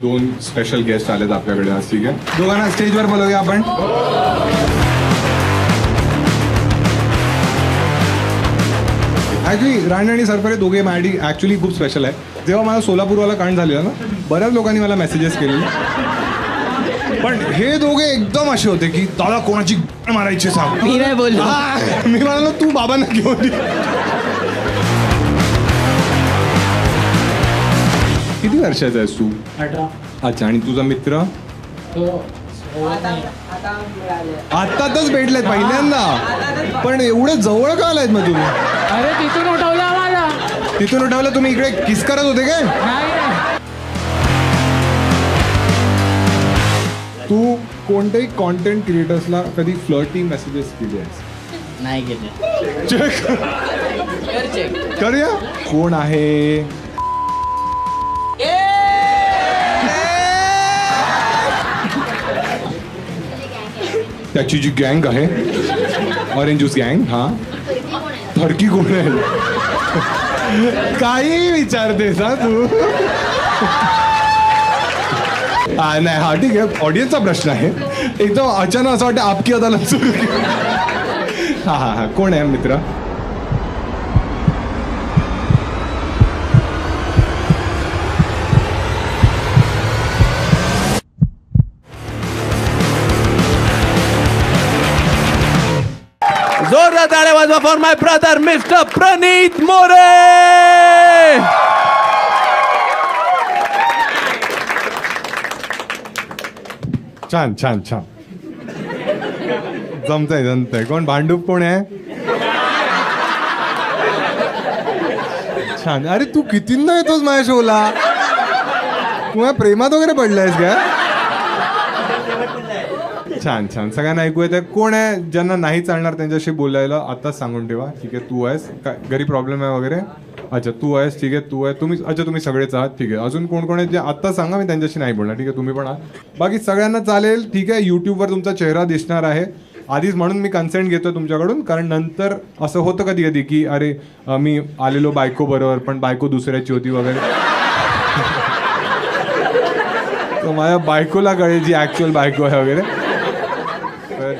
दोन special guest आलेत आपल्याकडे आज. ठीक आहे, दोघांना स्टेजवर बोलवूया आपण. ॲक्च्युली राणी आणि सरफरे दोघे मॅडी ॲक्च्युली खूप स्पेशल आहे. जेव्हा मला सोलापूरवाला कांड झालेला ना, बऱ्याच लोकांनी मला मेसेजेस केलेले, पण हे दोघे एकदम असे होते की दादा कोणाची मारायची सांग. मी नाही बोललो. मी म्हणालो तू बाबांना घेऊन ये. किती वर्षाचा आहेस तू? 18. अच्छा, आणि तुझा मित्र? आत्ताच भेटलेत पहिल्यांदा, पण एवढे जवळ का आलायत मग तुम्ही? अरे तिथून उठवलं आम्हाला. तिथून उठवलं? तुम्ही इकडे किस करत होते काय? नाही. तू कोणत्याही कॉन्टेंट क्रिएटर्सला कधी फ्लर्टी मेसेजेस केले आहेस? नाही गेले. चेक करूया कोण आहे. त्याची जी गँग आहे, ऑरेंज ज्यूस गँग. हा, थरकी कोण आहे? काही विचारतेस हा तू? नाही, हा ठीक आहे, ऑडियन्सचा प्रश्न आहे. एकदम अचानक असं वाटतं आपकी अदालत सुरू. हा, कोण आहे मित्र? जोरदार टाळ्या वाजवा फॉर माय ब्रदर मिस्टर प्रणीत मोरे. छान छान छान, जमतंय. कोण भांडूप कोण आहे? छान. अरे तू कितींदा येतोस माझ्या शोला? तू माझ्या प्रेमात वगैरे पडलायस का? छान छान, सगळ्यांना ऐकू येतं. कोण आहे ज्यांना नाही चालणार त्यांच्याशी बोलायला आताच सांगून ठेवा. ठीक आहे, तू आहेस काय? घरी प्रॉब्लेम आहे वगैरे? अच्छा, तू आहेस. ठीक आहे, तू आहे. तुम्ही, अच्छा तुम्ही सगळेच आहात. ठीक आहे, अजून कोण कोण आहे जे आत्ता सांगा, मी त्यांच्याशी नाही बोलणार. ठीक आहे, तुम्ही पण आहात. बाकी सगळ्यांना चालेल. ठीक आहे, यूट्यूबवर तुमचा चेहरा दिसणार आहे आधीच, म्हणून मी कन्सेंट घेतो तुमच्याकडून. कारण नंतर असं होतं कधी कधी की अरे मी आलेलो बायको बरोबर, पण बायको दुसऱ्याची होती वगैरे. तर माझ्या बायकोला कळेल जी ॲक्च्युअल बायको आहे वगैरे.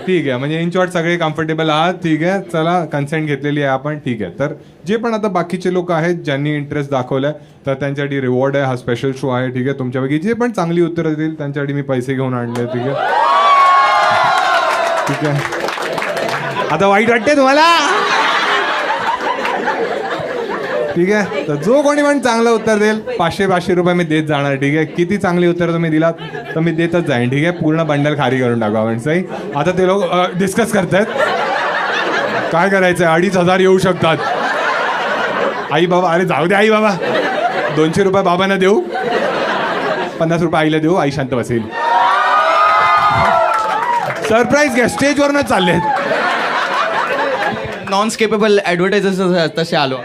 ठीक आहे, म्हणजे इन शॉर्ट सगळे कम्फर्टेबल आहात. ठीक आहे, चला कन्सेंट घेतलेली आहे आपण. ठीक आहे, तर जे पण आता बाकीचे लोक आहेत ज्यांनी इंटरेस्ट दाखवलाय, तर त्यांच्यासाठी रिवॉर्ड आहे. हा स्पेशल शो आहे. ठीक आहे, तुमच्यापैकी जे पण चांगली उत्तरं देतील त्यांच्यासाठी मी पैसे घेऊन आणले. ठीक आहे, ठीक आहे. आता वाईट वाटते तुम्हाला? ठीक आहे, तर जो कोणी पण चांगलं उत्तर देईल 500 रुपये मी देत जाणार. ठीक आहे, किती चांगली उत्तर तुम्ही दिलात तर मी देतच जाईन. ठीक आहे, पूर्ण बंडल खाली करून टाकू आपण. सही. आता ते लोक डिस्कस करतात काय करायचंय. 2,500 येऊ शकतात. आई बाबा, अरे जाऊ दे आई बाबा, 200 रुपये बाबांना देऊ, 50 रुपये आईला देऊ, आई शांत बसेल. सरप्राईज घ्या, स्टेजवरच चाललेत. नॉन स्केपेबल ॲडव्हर्टायझर्स तसे आलो.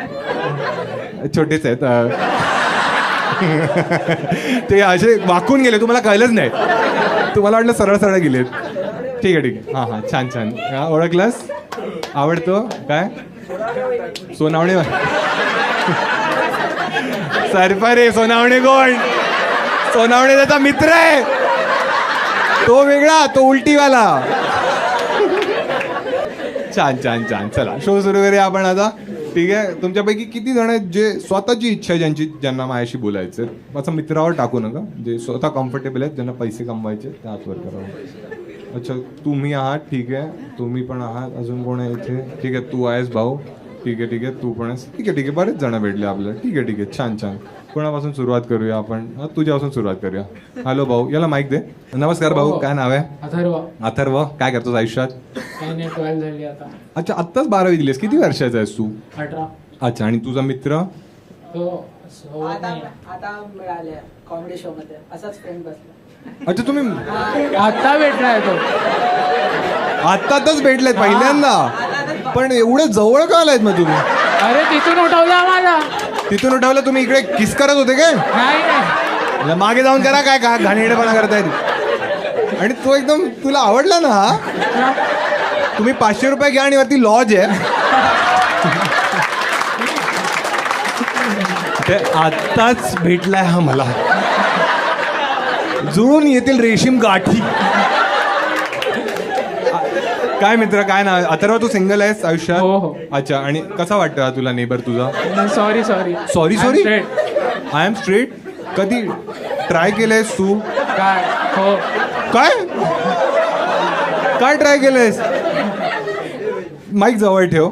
छोटेच आहेत. ते असे वाकून गेले, तुम्हाला कळलंच नाही. तुम्हाला वाटलं सरळ सरळ गेलेत. ठीक आहे, ठीक आहे. हां हां, छान छान. ओळखलंस? आवडतो काय? सोनावणे. सरफरे. सोनावणे कोण? सोनावणे त्याचा मित्र आहे, तो वेगळा, तो उलटीवाला. छान छान छान. चला शो सुरू करूया आपण आता. ठीक आहे, तुमच्यापैकी किती जण आहेत जे स्वतःची इच्छा आहे, ज्यांना माझ्याशी बोलायचं आहे? असं मित्रावर टाकू नका. जे स्वतः कम्फर्टेबल आहेत, ज्यांना पैसे कमवायचे त्या हातवर करावं. अच्छा, तुम्ही आहात. ठीक आहे, तुम्ही पण आहात. अजून कोण आहे इथे? ठीक आहे, तू आहेस भाऊ. ठीक आहे, ठीक आहे, तू पण आहेस. ठीक आहे, ठीक आहे, बरेच जण भेटले आपल्याला. ठीक आहे, ठीक आहे, छान छान. कोणापासून सुरुवात करूया आपण? तुझ्यापासून सुरुवात करूया. हॅलो भाऊ, याला माईक दे. नमस्कार भाऊ, काय नाव आहे? अथर्व. अथर्व, काय करतोस आयुष्यात? काही नाही, 12 झाली आता. अच्छा, आत्ताच 12वी दिलीस. किती वर्षाचा आहेस तू? 18. अच्छा, आणि तुझा मित्र? तो आता मिळाले कॉमेडी शो मध्ये असाच फ्रेंड बसला. अच्छा, तुम्ही आता भेटलाय तो. आत्ताच भेटलेत पहिल्यांदा, पण एवढे जवळ का आलायत मग तुम्ही? अरे तिथून उठवलं आम्हाला. तिथून उठवलं? तुम्ही इकडे किस करत होते काय? नाही. मागे जाऊन करा काय का घाणेरडेपणा करतायत. आणि तो एकदम तुला आवडला ना हा? तुम्ही 500 रुपये घ्या आणि वरती लॉज आहे. ते आत्ताच भेटलाय हा मला. जुळून येतील रेशीम गाठी. काय मित्र, काय नाव आहे? अथर्व, तू सिंगल आहेस आयुष्यात? हो, हो. अच्छा, आणि कसा वाटतं हा तुला नेबर तुझा? Sorry sorry I am straight. कधी ट्राय केलंयस तू? काय हो काय काय ट्राय केलंयस? माईक जवळ ठेव.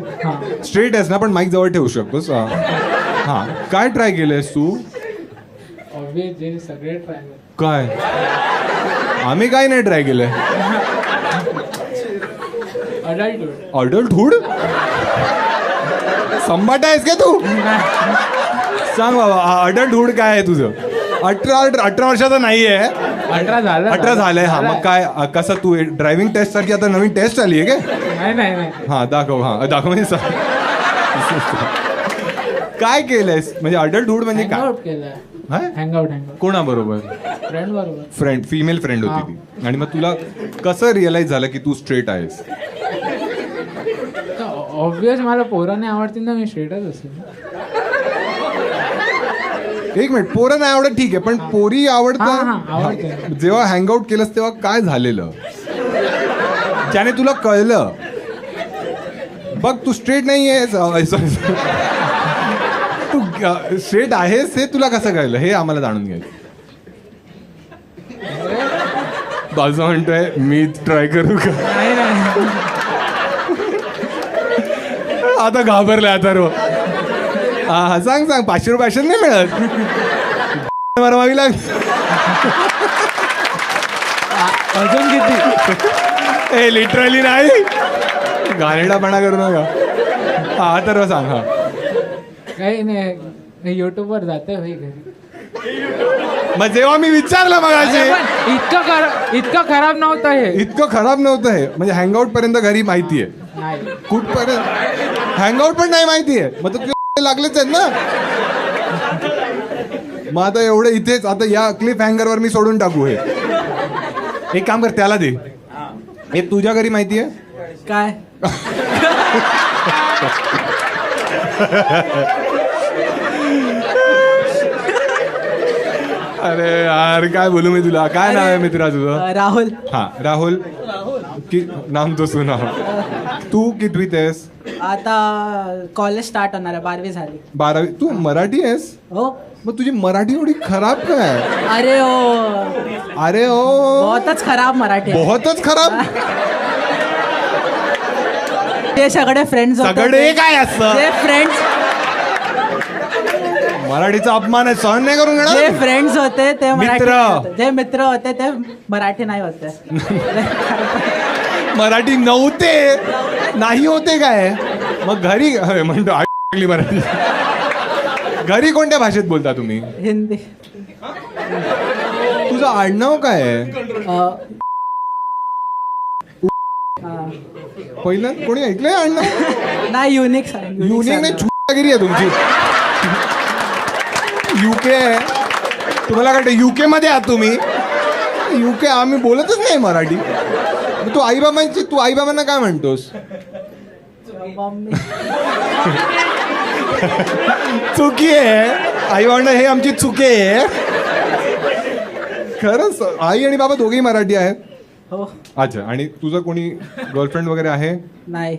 स्ट्रेट आहेस ना, पण माईक जवळ ठेवू शकतोस. हा, काय ट्राय केलंयस तू? ऑब्वियस जे सगळे ट्राय काय? आम्ही काय नाही ट्राय केलंय. अडल्टहुड संबाट आहेस का तू? सांग बाबा, अडल्टहुड काय आहे तुझं? 18 वर्षाचा नाही आहे. 18 झालंय. हा, मग काय कसं तू ड्रायव्हिंग टेस्ट सारखी आता नवीन टेस्ट आली आहे का? नाही हा दाखव. हा दाखव म्हणजे काय केलंयस? म्हणजे अडल्टहुड म्हणजे काय? हँगआउट केलं. हा? हँगआउट कोणाबरोबर? फ्रेंड बरोबर. फ्रेंड, फिमेल फ्रेंड होती ती. आणि मग तुला कसं रिअलाइज झालं की तू स्ट्रेट आहेस? ऑब्वियस मला पोराने आवडतील ना, मी स्ट्रेटच असेल. एक मिनिट, पोरं नाही आवडत ठीक आहे, पण पोरी आवडतात. आवडते. जेव्हा हँगआउट केलंस तेव्हा काय झालेलं ज्याने तुला कळलं बघ तू स्ट्रेट नाही आहेस? तू स्ट्रेट आहेस हे तुला कसं कळलं हे आम्हाला जाणून घ्यायचं. बाजू म्हणतोय मी ट्राय करू का? नाही आता घाबरलाय आता रो. हा सांग 500 रुपये नाही मिळत. मारवावी लाग. अजून किती? ए लिटरली नाही, घाणेरडापणा करू नका. हा तर सांग. हा काही नाही, युट्यूबवर जाते भाई घरी. मग जेव्हा मी विचारलं मग इतकं खराब नव्हतं हे. इतकं खराब नव्हतं हे म्हणजे हँगआउट पर्यंत घरी माहितीये. नाही कुठपर्यंत हँगआउट पण नाही माहितीये. मग तर लागलेच आहेत ना. मग आता एवढं इथेच आता या क्लिप हँगरवर मी सोडून टाकू हे. एक काम कर, त्याला दे. हे तुझ्या घरी माहितीये काय? अरे यार काय बोलू मी तुला. काय नाव आहे मित्रा तुझं? राहुल. हा राहुल. नाम तो सुना. तू कितवीत आहेस? आता कॉलेज स्टार्ट होणार आहे, 12वी झाली. 12वी. तू मराठी आहेस? हो. मग तुझी मराठी एवढी खराब काय? अरे ओ अरे ओ बहुतच खराब मराठी आहे. बहुतच खराब. ते सगळे फ्रेंड्स सगळे काय असतं? ते फ्रेंड्स मराठीचा अपमान आहे, सहन नाही करून जे घेणार. फ्रेंड्स होते ते मराठी मित्र. नाही होते. जे मित्र होते ते मराठी नाही होते. मराठी नव्हते नाही होते काय? मग घरी म्हणतो लागली मराठी. घरी कोणत्या भाषेत बोलता तुम्ही? हिंदी. तुझं आडनाव काय आहे? पहिलं कोणी ऐकलंय आडनाव? नाही, युनिक युनिक नाही, चुकीगिरी आहे तुमची. युके आहे. तुम्हाला काय युके मध्ये आहात तुम्ही? युके आम्ही बोलतच नाही मराठी. तू आईबाबांना काय म्हणतोस? चुकी आहे. आई बाबांना हे आमची चुकी आहे. खरंच आई आणि बाबा दोघेही मराठी आहेत. हो. अच्छा, आणि तुझं कोणी गर्लफ्रेंड वगैरे आहे? नाही.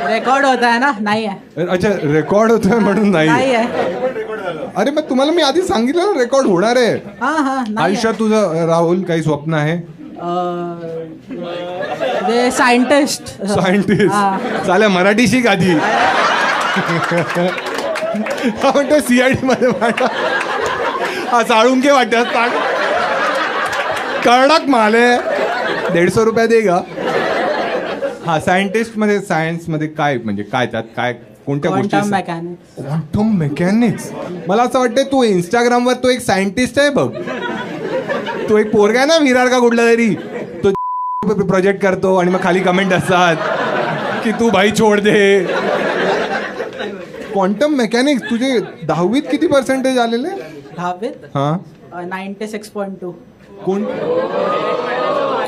रेकॉर्ड होत आहे ना? नाही आहे. अच्छा, रेकॉर्ड होतोय म्हणून नाही. नाही आहे. अरे मग तुम्हाला मी आधी सांगितलं ना रेकॉर्ड होणार आहे. हा आयुष्यात तुझं राहुल काही स्वप्न आहे? सायंटिस्ट. चालेल, मराठी शिक आधी. म्हणतो सीआयडी मध्ये हा साळुंके वाटत कडक माल आहे. 150 रुपये दे गा. हा, सायंटिस्ट मध्ये सायन्स मध्ये काय म्हणजे काय त्यात काय कोणत्या गोष्टी? Quantum mechanics. मला असं वाटतं तू इंस्टाग्रामवर तो एक सायंटिस्ट आहे बघ. तो एक पोरगा आहे ना विरार का कुठला तरी, तो प्रोजेक्ट करतो आणि मग खाली कमेंट असतात की तू भाई छोड दे. Quantum mechanics. तुझे 10वीत किती पर्सेंटेज आलेले? 10वीत हा 96.2.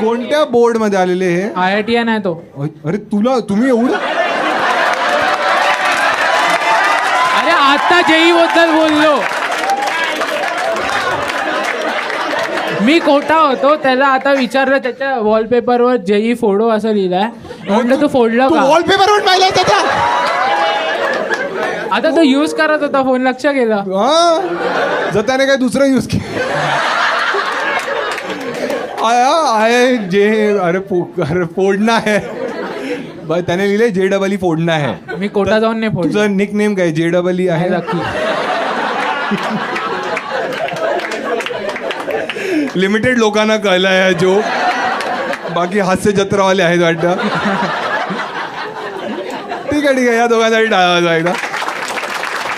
कोणत्या बोर्ड मध्ये आलेले हे? IITN आहे तो. अरे तुम्ही एवढं. अरे आता जेई बद्दल बोललो. मी खोटा होतो, त्याला आता विचारलं त्याच्या वॉलपेपरवर जेई फोडो असं लिहिलंय. म्हटलं तू फोडलं तू का? वॉलपेपरवर पाहिलं त्याचा आता तो युज करत होता फोन, लक्ष गेलं. हा जर त्याने काय दुसरं यूज केलं आहे जे अरे फोडणं आहे त्याने लिहिले JEE फोडणं आहे. मी कोटा जाऊन नाही फोडलं. तुझं निक नेम काय JEE आहे? नक्की. लिमिटेड लोकांना कळलं आहे जो बाकी हास्य जत्रावाले आहेत वाटतं. ठीक आहे या दोघांसाठी टाळायचा एकदा.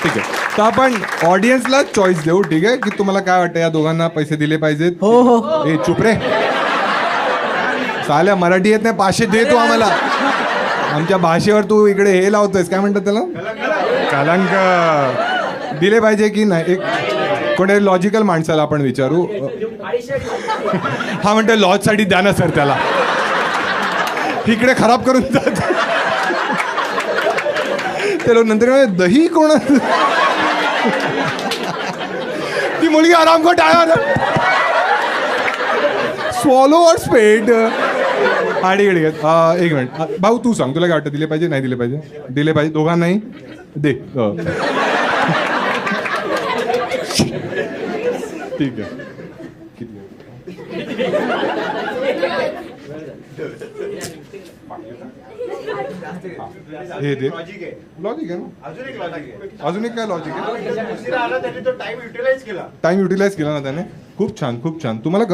ठीक आहे तर आपण ऑडियन्सला चॉईस देऊ. ठीक आहे की तुम्हाला काय वाटतं या दोघांना पैसे दिले पाहिजेत? हो. ए चुप रे चालेल मराठी येत नाही 500 दे तू आम्हाला. आमच्या भाषेवर तू इकडे हे लावतोयस काय म्हणतात त्याला कलंक. दिले पाहिजे की नाही? एक कोणत्या लॉजिकल माणसाला आपण विचारू. हा म्हणतो लॉजसाठी द्या ना सर त्याला. इकडे खराब करून जात ते लोक नंतर दही कोण ती मुलगी आराम को टाळा स्वॉलो और स्पेड. आणि एक मिनिट भाऊ तू सांग तुला काय वाटतं दिले पाहिजे नाही दिले पाहिजे? दिले पाहिजे दोघांनाही दे. ठीक आहे किती हे दे लॉजिक आहे ना. अजून एक काय लॉजिक आहे? टाइम युटिलाइज केला ना त्याने. खूप छान खूप छान. तुम्हाला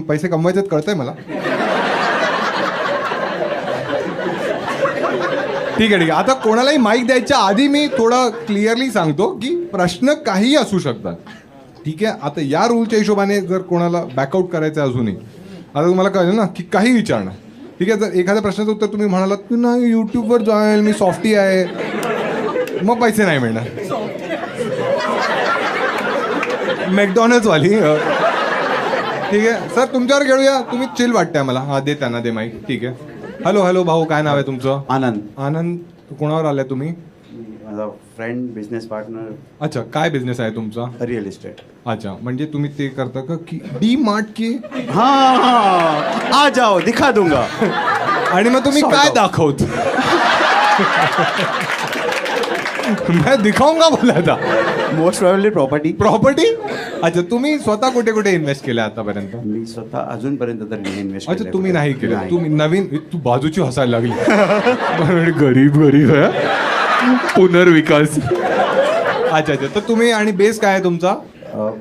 पैसे कमवायचे कळतंय मला. ठीक आहे आता कोणालाही माईक द्यायच्या आधी मी थोडं क्लिअरली सांगतो की प्रश्न काही असू शकतात. ठीक आहे आता या रूलच्या हिशोबाने जर कोणाला बॅकआउट करायचं अजूनही आता तुम्हाला कळलं ना की काही विचारणार. ठीक आहे जर एखाद्या प्रश्नाचं उत्तर तुम्ही म्हणालात की नाही यूट्यूबवर जाईल मी सॉफ्टी आहे मग पैसे नाही मिळणार. मॅकडॉनल्ड्स वाली. ठीक आहे सर तुमच्यावर खेळूया. तुम्ही चिल वाटतंय मला. हा दे त्यांना दे माईक. ठीक आहे हॅलो भाऊ काय नाव आहे तुमचं? आनंद. कोणावर आलाय तुम्ही? माझा फ्रेंड बिझनेस पार्टनर. अच्छा काय बिझनेस आहे तुमचा? Real estate. अच्छा म्हणजे तुम्ही ते करता का की डी मार्ट की? हाँ आ जाओ दिखा दूंगा. आणि मग तुम्ही काय दाखवत? मैं दिखाऊंगा बोला था. Most probably property. अच्छा तुम्ही स्वतः कुठे कुठे इन्व्हेस्ट केलं आतापर्यंत? मी स्वतः अजूनपर्यंत तर नाही इन्व्हेस्ट. अच्छा तुम्ही नाही केलं. तुम्ही नवीन तू बाजूची हसायला लागली. गरीब आहे पुनर्विकास. अच्छा तर तुम्ही आणि बेस काय आहे तुमचा?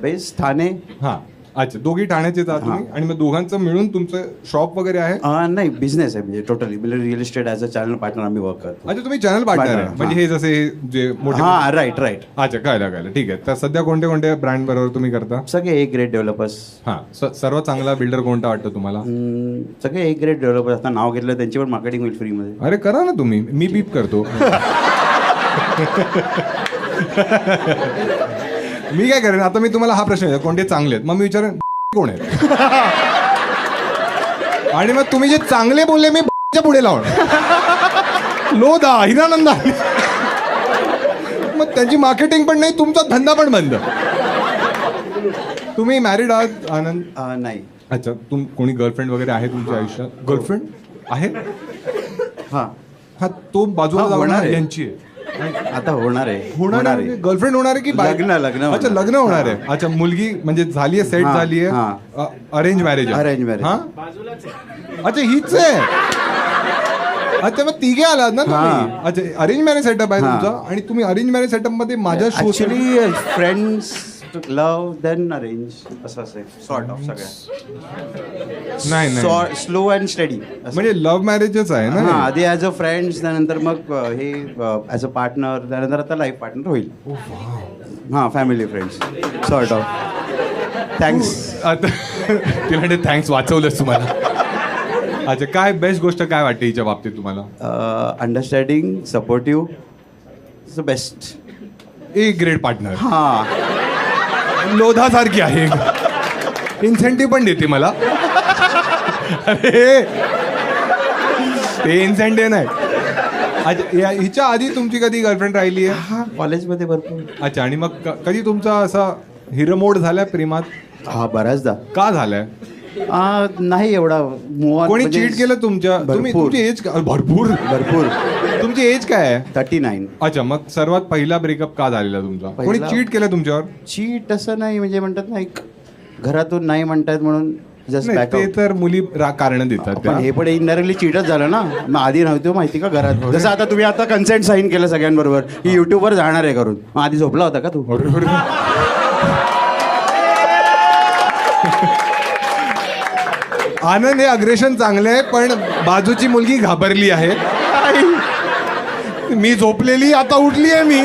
बेस ठाणे. हा अच्छा दोघी ठाण्याचेच आहात तुम्ही आणि मग दोघांचं मिळून तुमचं शॉप वगैरे आहे? नाही बिझनेस आहे म्हणजे totally real estate as a channel partner आम्ही वर्क करतो. अच्छा तुम्ही चॅनल पार्टनर आहे म्हणजे हे जसे जे मोठे. हा राईट. अच्छा कळलं ठीक आहे. तर सध्या कोणत्या कोणत्या ब्रँड बरोबर तुम्ही करता? सगळे एक ग्रेड डेव्हलपर्स. हा सर्वात चांगला बिल्डर कोणता वाटतं तुम्हाला? सगळे एक ग्रेड डेव्हलपर्स. आता नाव घेतलं त्यांची पण मार्केटिंग होईल फ्रीमध्ये. अरे करा ना तुम्ही. मी बीप करतो. मी काय करेन आता मी तुम्हाला हा प्रश्न कोणते चांगले आहेत मग मी विचारेन कोण आहेत आणि मग तुम्ही जे चांगले बोलले मी पुढे लावणार. लोदा हिरानंदा मग त्यांची मार्केटिंग पण नाही तुमचा धंदा पण बंद. तुम्ही मॅरिड आहात आनंद? नाही. अच्छा कोणी गर्लफ्रेंड वगैरे आहे तुमच्या आयुष्यात? गर्लफ्रेंड आहे? हा हा तो बाजूला होणार आहे. यांची आहे आता होणार आहे. गर्लफ्रेंड होणार आहे की लग्न अच्छा लग्न होणार आहे. अच्छा मुलगी म्हणजे झाली आहे सेट झाली आहे. Arrange marriage. हा अच्छा हीच आहे. अच्छा मग तिघे आलात ना तुम्ही? अच्छा अरेंज मॅरेज सेटअप आहे तुमचा आणि तुम्ही अरेंज मॅरेज सेटअप मध्ये माझ्या actually friends love then arrange असं असेल सॉर्ट ऑफ सगळ्या. नाही स्लो अँड स्टडी म्हणजे लव्ह मॅरेजच आहे ना. आधी ॲज अ फ्रेंड्स त्यानंतर मग हे ॲज अ पार्टनर त्यानंतर आता लाईफ पार्टनर होईल. हां family friends sort of. Thanks. आता तिला थँक्स वाचवलंच तुम्हाला. अच्छा काय बेस्ट गोष्ट काय वाटते हिच्या बाबतीत तुम्हाला? Understanding supportive is the best. एक ग्रेट पार्टनर. हां लोधा सारखी आहे. इन्सेंटिव्ह पण देते मला. अरे ते इन्सेंटिव्ह नाही. अच्छा हिच्या आधी तुमची कधी गर्लफ्रेंड राहिली आहे? हां कॉलेजमध्ये भरपूर. अच्छा आणि मग कधी तुमचा असा हिरमोड झालाय प्रेमात? हा बऱ्याचदा. का झालाय? नाही एवढा move on कोणी म्हणजे चीट केलं तुमच्या तुम्ही भरपूर. तुमची एज भरपूर भरपूर तुमची एज काय आहे 39. अच्छा मग सर्वात पहिला ब्रेकअप का झालेला तुमचा कोणी पहिला- चीट केलं तुमच्यावर चीट असं नाही म्हणजे म्हणतात ना एक घरातून नाही म्हणतात म्हणून जस्ट नाही, बॅक ते तर मुली कारण देतात त्या. पण हे पण इनडायरेक्टली चीटच झालं ना मग आधी नव्हतं माहिती का घरात जसं आता तुम्ही आता कन्सेंट साईन केलं सगळ्यांबरोबर की युट्यूबवर जाणार आहे करून मग आधी झोपला होता का तू आनंद हे अग्रेशन चांगलं आहे पण बाजूची मुलगी घाबरली आहे मी झोपलेली आता उठली आहे मी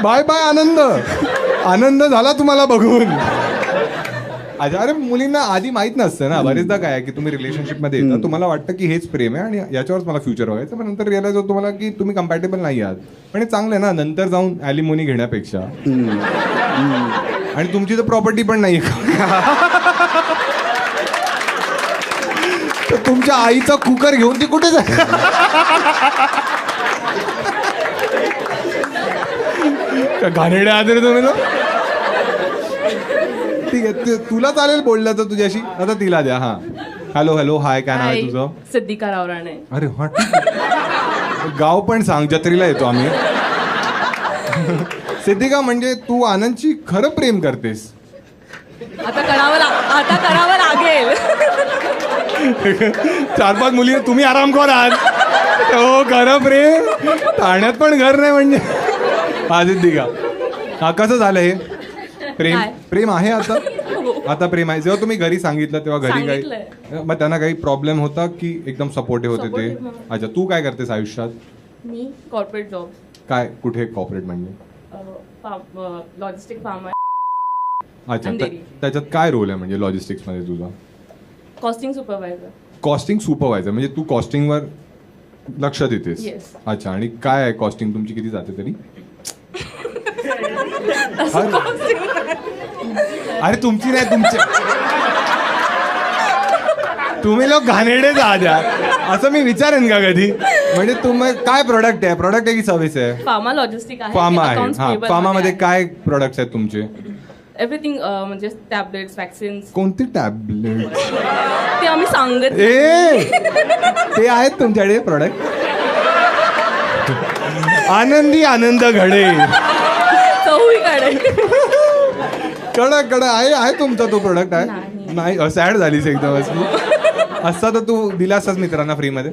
बाय बाय आनंद आनंद झाला तुम्हाला बघून अच्छा अरे मुलींना आधी माहित नसतं ना बरेचदा काय आहे की तुम्ही रिलेशनशिप मध्ये येता तुम्हाला वाटतं की हेच प्रेम आहे आणि याच्यावरच मला फ्युचर बघायचं पण नंतर रिअलाइज होतं तुम्हाला की तुम्ही कम्पॅटेबल नाही आहात पण हे चांगलं आहे ना नंतर जाऊन ॲलिमोनी घेण्यापेक्षा आणि तुमची तर प्रॉपर्टी पण नाही तर तुमच्या आईचा कुकर घेऊन ती कुठे जाय घाणेरडे आदर तुम्ही ना ठीक आहे तुला चालेल बोललं तर तुझ्याशी आता तिला द्या हा हॅलो हॅलो हाय काय नाव आहे तुझं सिद्धिका रावराणे. अरे हा ठीक आहे. गाव पण सांग जत्रेला येतो आम्ही सिद्धिका म्हणजे तू आनंदची खरं प्रेम करतेस आता करावं लागेल. 4-5 मुली तुम्ही आरामखोर आहात हो खरं प्रेम ठाण्यात पण घर नाही म्हणजे हा सिद्धिका हा कसं झालं हे प्रेम काय? प्रेम आहे आता आता प्रेम आहे जेव्हा तुम्ही घरी सांगितलं तेव्हा घरी सांगितलंय. काही मग त्यांना काही प्रॉब्लेम होता की एकदम सपोर्टिव्ह होते ते Supportive. अच्छा तू काय करतेस आयुष्यात मी कॉर्पोरेट जॉब काय कुठे कॉपरेट म्हणजे लॉजिस्टिक फार्म आहे. अच्छा आणि dairy. त्याच्यात काय रोल आहे म्हणजे लॉजिस्टिक्स मध्ये तुझा कॉस्टिंग सुपरवायझर. कॉस्टिंग सुपरवायझर म्हणजे तू कॉस्टिंगवर लक्ष देतेस Yes. अच्छा आणि काय आहे कॉस्टिंग तुमची किती जाते तरी अरे तुमची नाही तुमच्या तुम्ही लोक घाणेरडे जा द्या असं मी विचारेन का कधी म्हणजे तुम्ही काय प्रोडक्ट आहे की सर्व्हिस आहे फार्मा लॉजिस्टिक आहे. फार्मा आहे Accounts हा payable फार्मामध्ये मध्ये काय प्रोडक्ट्स आहेत तुमचे एव्हरीथिंग म्हणजे टॅबलेट्स वॅक्सिन्स कोणते टॅबलेट ते आम्ही सांगत ए ते आहेत तुमच्याकडे प्रोडक्ट आनंदी आनंद घडे चौहीकडे. कडक आहे तुमचा तो प्रोडक्ट आहे नाही. नाही सॅड झालीस एकदम असता तर तू दिला असतास मित्रांना फ्री मध्ये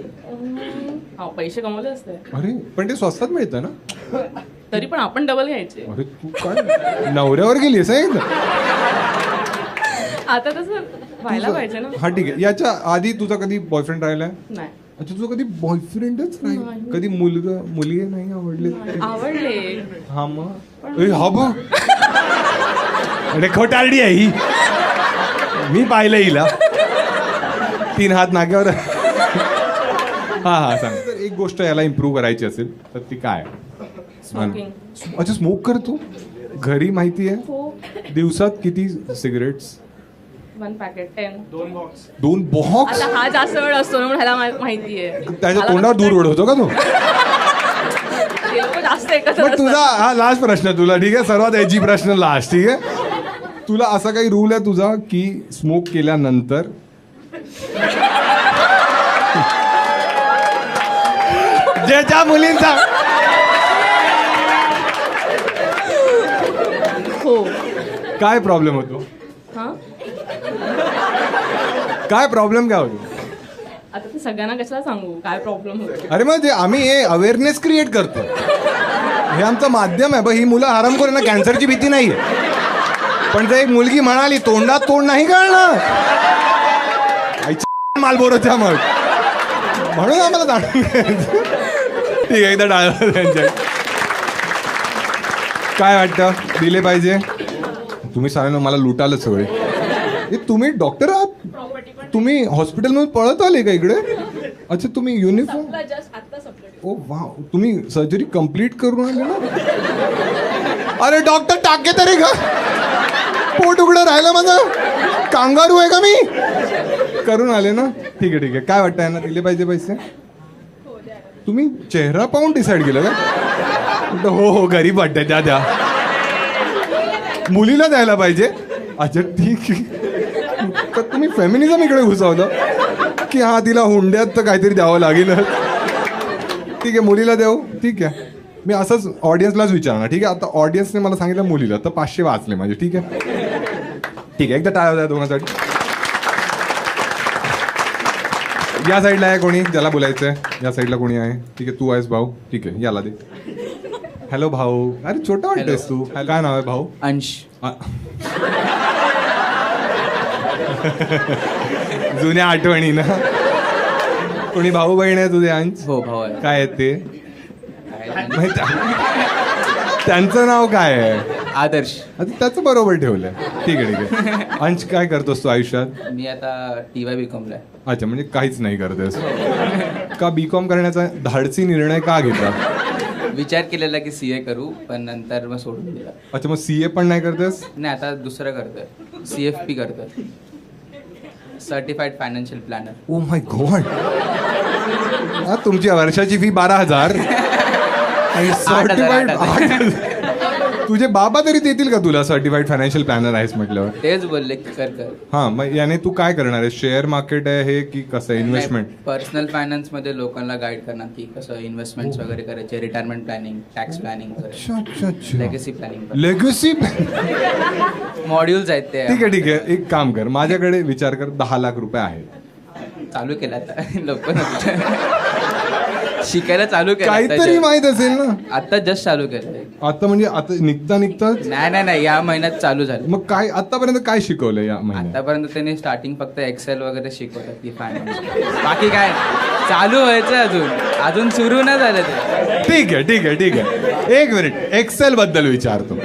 हा पैसे कमवले असते अरे पण ते स्वस्तात मिळतं ना तरी पण आपण डबल घ्यायचे. अरे तू काय नवऱ्यावर गेलीस एकदा आता तसं व्हायला पाहिजे ना. हा ठीक आहे याच्या आधी तुझा कधी बॉयफ्रेंड राहिलाय नाही अच्छा तुझं कधी बॉयफ्रेंडच नाही कधी मुलगी नाही आवडले आवडले. हा मग ए, हा बघ अरे खोटारडी आहे ही मी पाहिलं हिला 3 हात नाक्यावर हा सांग तर एक गोष्ट याला इम्प्रूव्ह करायची असेल तर ती काय Smoking. अच्छा स्मोक करतो घरी माहिती आहे हो. दिवसात किती सिगरेट्स 1 पॅकेट 10. 2 बॉक्स आता हा जास्त वेळ असतो ना म्हणून ह्याला माहितीये. त्याच्या तोंडावर दूर ओढवतो का तो ते लोकं जास्त एकत्र मग तुझा असतात. हा लास्ट प्रश्न तुला ठीक आहे सर्वात एजी प्रश्न लास्ट ठीक आहे तुला असा काही रूल आहे तुझा की स्मोक केल्यानंतर ज्या मुलींचा हो. काय प्रॉब्लेम होतो हा काय प्रॉब्लेम काय होतो आता ते सगळ्यांना कशाला सांगू काय प्रॉब्लेम होतो. अरे मग आम्ही हे अवेअरनेस क्रिएट करतो हे आमचं माध्यम आहे बघ ही मुलं आराम करू ना कॅन्सरची भीती नाहीये पण जर एक मुलगी म्हणाली तोंडात तोंड नाही कळणार आईच्या मालबोरोच्या मग म्हणून आम्हाला जाणून घ्यायचं. ठीक आहे एकदा डाळ त्यांच्या काय वाटतं दिले पाहिजे तुम्ही सांगा मला लुटालं सगळे हे तुम्ही डॉक्टर आहात तुम्ही हॉस्पिटलमधून पळत आले का इकडे अच्छा तुम्ही युनिफॉर्म ओ वा तुम्ही सर्जरी कम्प्लीट करून आले ना अरे डॉक्टर टाके तरी का पोट उघडं राहिलं माझं कांगारू आहे का मी करून आले ना ठीक आहे काय वाटतं यांना दिले पाहिजे पैसे तुम्ही चेहरा पाहून डिसाईड केलं का हो गरीब वाटतंय द्या मुलीला द्यायला पाहिजे अच्छा ठीक आहे. तर तुम्ही फेमिनिझम इकडे घुसवलं की हा तिला हुंड्यात तर काहीतरी द्यावं लागेल. ठीक आहे, मुलीला देऊ. ठीक आहे, मी असंच ऑडियन्सलाच विचारणार. ठीक आहे, आता ऑडियन्सने मला सांगितलं मुलीला, तर 500 वाचले माझे. ठीक आहे, ठीक आहे, एकदा टाळ्या द्या दोघांसाठी. या साईडला आहे कोणी ज्याला बोलायचंय? या साईडला कोणी आहे? ठीक आहे, तू आहेस भाऊ. ठीक आहे, याला दे. हॅलो भाऊ. अरे छोटा वाटतेस तू. काय नाव आहे भाऊ? अंश. जुन्या आठवणी ना. कोणी भाऊ बहीण आहे तुझे? अंश. हो भाऊ आहे. काय आहेत ते? त्यांचं नाव काय आहे? आदर्श. आता त्याचं बरोबर ठेवलंय. ठीक आहे, ठीक आहे. अंश काय करतोस तू आयुष्यात? मी आता TY BCom ला आहे. अच्छा, म्हणजे काहीच नाही करतेस का? BCom करण्याचा धाडसी निर्णय का घेतला? विचार केलेला की CA करू, पण नंतर मग सोडून दिला. अच्छा, मग CA पण नाही करतेस? नाही, आता दुसरं करतोय. CFP करतोय, certified financial planner. Oh my god. तुमची वर्षाची फी 12,000 आणि सर्टिफाईड. तुझे बाबा तरी देतील का तुला? सर्टिफाईड फायनान्शियल प्लॅनर आहेस म्हटल्यावर. तेच बोलले की कर. हा, मग याने तू काय करणार आहे? शेअर मार्केट आहे हे की कसं इन्व्हेस्टमेंट? पर्सनल फायनान्स मध्ये लोकांना गाईड करणार की कसं इन्व्हेस्टमेंट्स वगैरे करायचे, रिटायरमेंट प्लॅनिंग, टॅक्स प्लॅनिंग, अच्छा अच्छा अच्छा. Legacy planning. लेगसी. मॉड्यूल्स आहेत ते. ठीक आहे, ठीक आहे, एक काम कर, माझ्याकडे विचार कर, 10 लाख रुपये आहेत. चालू केलं आता लवकर. शिकायला चालू केलं काहीतरी माहित असेल ना. आता जस्ट चालू केलंय. आता म्हणजे आता निघताच? नाही, या महिन्यात चालू झालं. मग काय आतापर्यंत काय शिकवलं या महिन्यात? आतापर्यंत त्यांनी स्टार्टिंग फक्त एक्सेल वगैरे शिकवतात की फायनान्स. बाकी काय चालू व्हायचं, अजून सुरू नाही झालं ते. ठीक आहे, ठीक आहे, ठीक आहे. एक मिनिट, एक्सेल बद्दल विचारतो.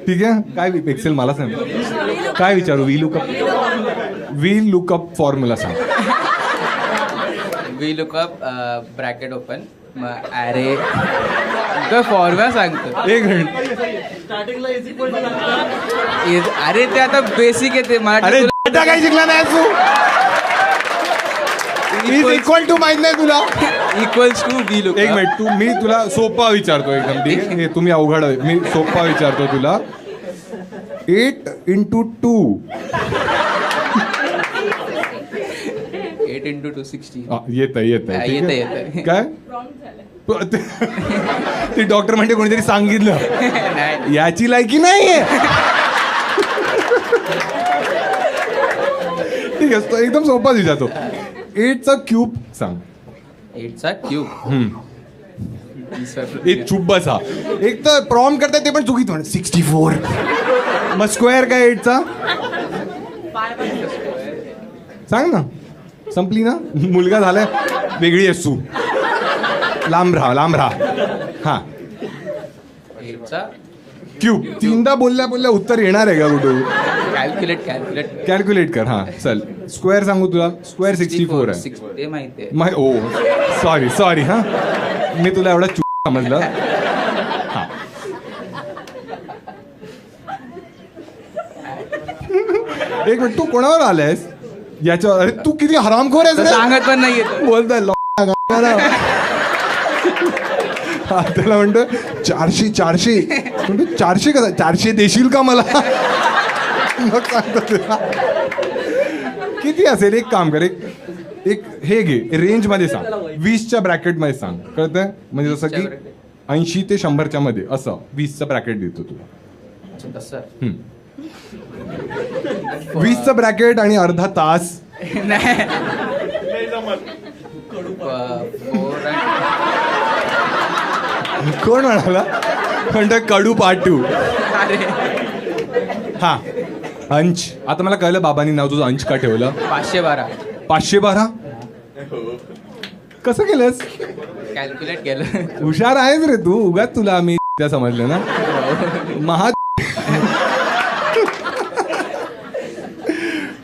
ठीक आहे, काय एक्सेल मला सांग. काय विचारू? वी लुकअप फॉर्म्युला सांग. वी लुकअप ब्रॅकेट ओपन अरे फॉर्म्युला सांगतो. एक मिनिट. अरे ते आता बेसिक आहे ते. अरे डेटा काय शिकला नाही तू? इक्वल टू माहित नाही तुला? Equals to we look up. एक मिनिट, मी तुला सोपा विचारतो एकदम. ठीक आहे, हे तुम्ही अवघड आहे. मी सोपा विचारतो तुला. 8 into 2. 8 into 2 60. येत येतंय. काय ती डॉक्टर म्हणते कोणीतरी सांगितलं. नाही. याची लायकी नाहीये. ठीक आहे, तो एकदम सोपाच विचारतो. 8चा क्यूब सांग. 8चा क्यूब. एक चुप बसा. एक तर प्रॉम करताय ते पण चुकीत म्हण. 64. मग स्क्वेअर काय 8चा? सांग ना. संपली ना. मुलगा झालाय, वेगळी आहेस तू. लांब राहा. हा, 8चा क्यूब. 3दा बोलल्या उत्तर येणार आहे का कुठे? कॅल्क्युलेट कर. हा, चल. स्क्वेअर सांगू तुला? स्क्वेअर 64 आहे. ते माहिती आहे. ओ सॉरी. हा, मी तुला एवढा चूक समजलं. हा, एक मिनिट, तू कोणावर आलायस याच्यावर? अरे तू किती हरामखोर आहेस रे. सांगत पण नाही बोलताय त्याला म्हणतो 400 म्हणतो 400 कसा? 400 देशील का मला? मग सांगतो तुला किती असेल. एक काम कर, एक हे घे, रेंज मध्ये सांग. 20च्या ब्रॅकेट मध्ये सांग. कळतंय? म्हणजे जसं की 80 ते 100च्या मध्ये असं 20चं ब्रॅकेट देतो तुला. तसं 20चं ब्रॅकेट आणि अर्धा तास. नाही. कोण म्हणाला? म्हणतो कडू पाटू. हा, अंश. आता मला कळलं बाबांनी नाव तुझं अंश का ठेवलं. 512. 512 कसं केलंस? कॅल्क्युलेट केलं. हुशार आहेस रे तू. उगाच तुला आम्ही त्या समजलं ना. महा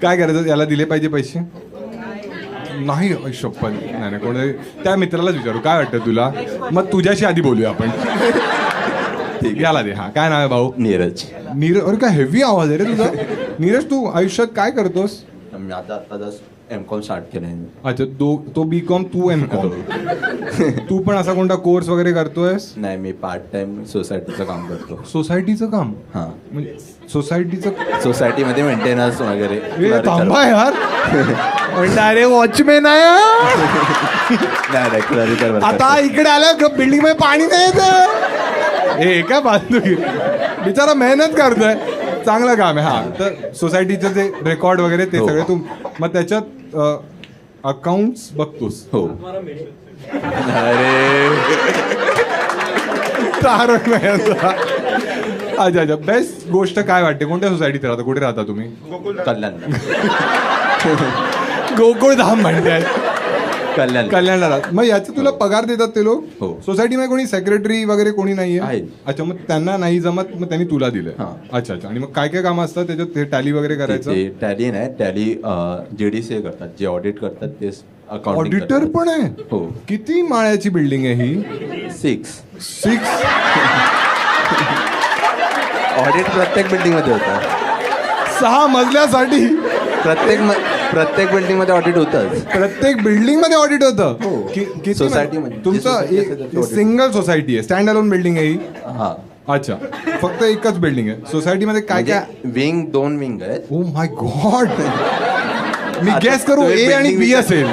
काय करायचं? याला दिले पाहिजे पैसे? नाही शपथ. नाही कोणी त्या मित्रालाच विचारू. काय वाटतं तुला? मग तुझ्याशी आधी बोलूया आपण. ठीक, याला दे. हा, काय नाव आहे भाऊ? नीरज. अरे काय हेवी आवाज आहे रे तुझा. नीरज, तू आयुष्यात काय करतोस? मी आता जस्ट M.Com स्टार्ट केलंय मी. अच्छा तो B.Com तू M.Com. तू पण असा कोणता कोर्स वगैरे करतोयस? नाही, मी पार्ट टाइम सोसायटीचं काम करतो. सोसायटीचं काम? हां, म्हणजे सोसायटीचं सोसायटीमध्ये मेंटेनन्स वगैरे. ए, थांबा यार. म्हणजे अरे वॉचमॅन आहे हा. नाही क्लरिकल. आता इकडे आलं बिल्डिंग मध्ये पाणी नाही येत. हे काय बांधू बिचारा मेहनत करतोय, चांगलं काम आहे. हा, तर सोसायटीचे जे रेकॉर्ड वगैरे ते हो. सगळे तू मग त्याच्यात अकाउंट्स बघतोस? हो. अरे तारक मेहता. अच्छा अच्छा. बेस्ट गोष्ट काय वाटते? कोणत्या सोसायटीत राहता? कुठे राहता तुम्ही? कल्याण. गोकुळधाम म्हणताय. कल्याण. कल्याणला राहत. मग याचे तुला पगार देतात ते लोक? हो. सोसायटीमध्ये कोणी सेक्रेटरी वगैरे कोणी नाहीये? आहे. अच्छा, मग त्यांना नाही जमत, मग त्यांनी तुला दिलंय. हां. अच्छा अच्छा. आणि मग काय काय कामं असतात त्याच्यात? ते टॅली वगैरे करायचं? ते टॅली नाही, टॅली JDCA करतात, जे ऑडिट करतात तेच अकाउंटिंग ऑडिटर पण आहे? हो. किती माळ्याची बिल्डिंग आहे ही? 6 6. ऑडिट प्रत्येक बिल्डिंग मध्ये होतं. 6 मजल्यासाठी प्रत्येक बिल्डिंग मध्ये ऑडिट होतंच. प्रत्येक बिल्डिंग मध्ये ऑडिट होतं? हो. किती सोसायटीमध्ये. जी सोसायटी असेल त्याची तुमचं audit. सिंगल सोसायटी आहे, स्टँड अलोन बिल्डिंग आहे ही? हा, अच्छा, फक्त एकच बिल्डिंग आहे. सोसायटीमध्ये काय काय? विंग 2 विंग आहेत. ओ माय गॉड. मी आता गेस करू तो एक A आणि building B विचार- असेल.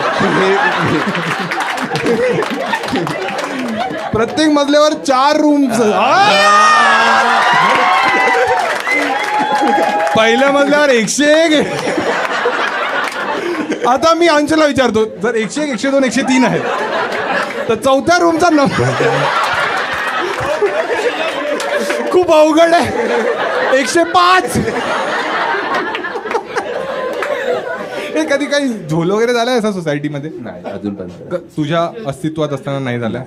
प्रत्येक मजल्यावर 4 रूम्स. पहिल्या मजल्यावर 101. आता मी अंशला विचारतो, जर 101, 102, 103 आहे तर 4थ्या रूमचा नंबर खूप अवघड आहे. 105. हे कधी काही झोल वगैरे झालाय असा सोसायटीमध्ये? नाही, अजूनपर्यंत. तुझ्या अस्तित्वात असताना नाही झाल्या?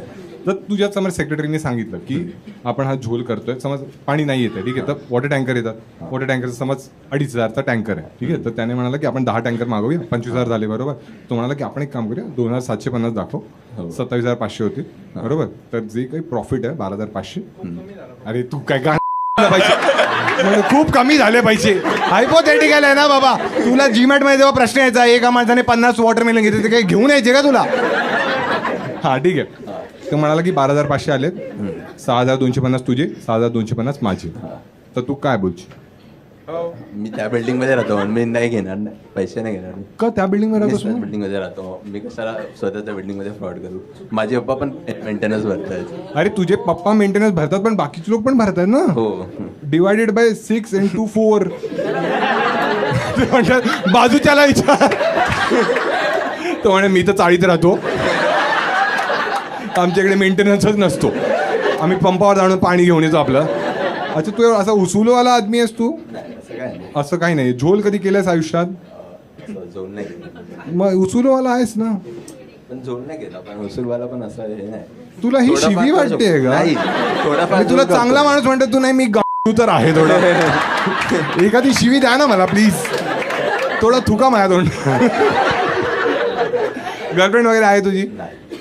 जर तुझ्या समोर सेक्रेटरीने सांगितलं की आपण हा झोल करतोय, समज पाणी नाही येतं, ठीक आहे, तर वॉटर टँकर येतात. वॉटर टँकरचा समज 2,500चा टँकर आहे, ठीक आहे, तर त्याने म्हणाला की आपण 10 टँकर मागवूया, 25,000 झाले, बरोबर. तो म्हणाला की आपण एक काम करूया, 2,750 दाखव, 27,500 होतील, बरोबर. तर जे काही प्रॉफिट आहे 12,500. अरे तू काय पाहिजे, खूप कमी झाले पैसे. हायपोथेटिकल आहे ना बाबा. तुला जीमॅट मध्ये जेव्हा प्रश्न यायचा एका माणसाने 50 वॉटरमेलन घेतले, ते काही घेऊन यायचे का तुला? हा, ठीक आहे. ते म्हणाला की 12,500 आलेत, 6,250 तुझे, 6,250 माझे. तर तू काय बोलशील? मी त्या बिल्डिंग मध्ये राहतो, मी नाही घेणार, नाही पैसे नाही घेणार. का त्या बिल्डिंग मध्ये राहतोस? बिल्डिंग मध्ये राहतो मी, कशाला स्वतःच्या बिल्डिंग मध्ये फ्रॉड करू? माझे पप्पा पण मेंटेनन्स भरतात. अरे तुझे पप्पा मेंटेनन्स भरतात, पण बाकीचे लोक पण भरतात ना. हो. Divided by 6 into 4. बाजूच्याला विचार. तो म्हणे मी तर चाळीत राहतो, आमच्याकडे मेंटेनन्सच नसतो, आम्ही पंपावर जाणून पाणी घेऊन येतो आपलं. अच्छा, तू असा उसूलवाला आदमी आहेस तू? असं काही नाही. झोल कधी केलंयस आयुष्यात? झोल नाही घेतला. मग उसूलवाला आहेस ना? पण झोल नाही घेतला, पण उसूलवाला पण असं हे नाही. तुला ही थोडंफार शिवी करू वाटते शकतो. का? नाही, थोडाफार मी तुला झोल चांगला करतो. माणूस म्हणतो, तू नाही, मी तू तर आहे थोडा. एखादी शिवी द्या ना मला प्लीज, थोडा थुका माझ्या तोंड. गर्लफ्रेंड वगैरे आहे तुझी?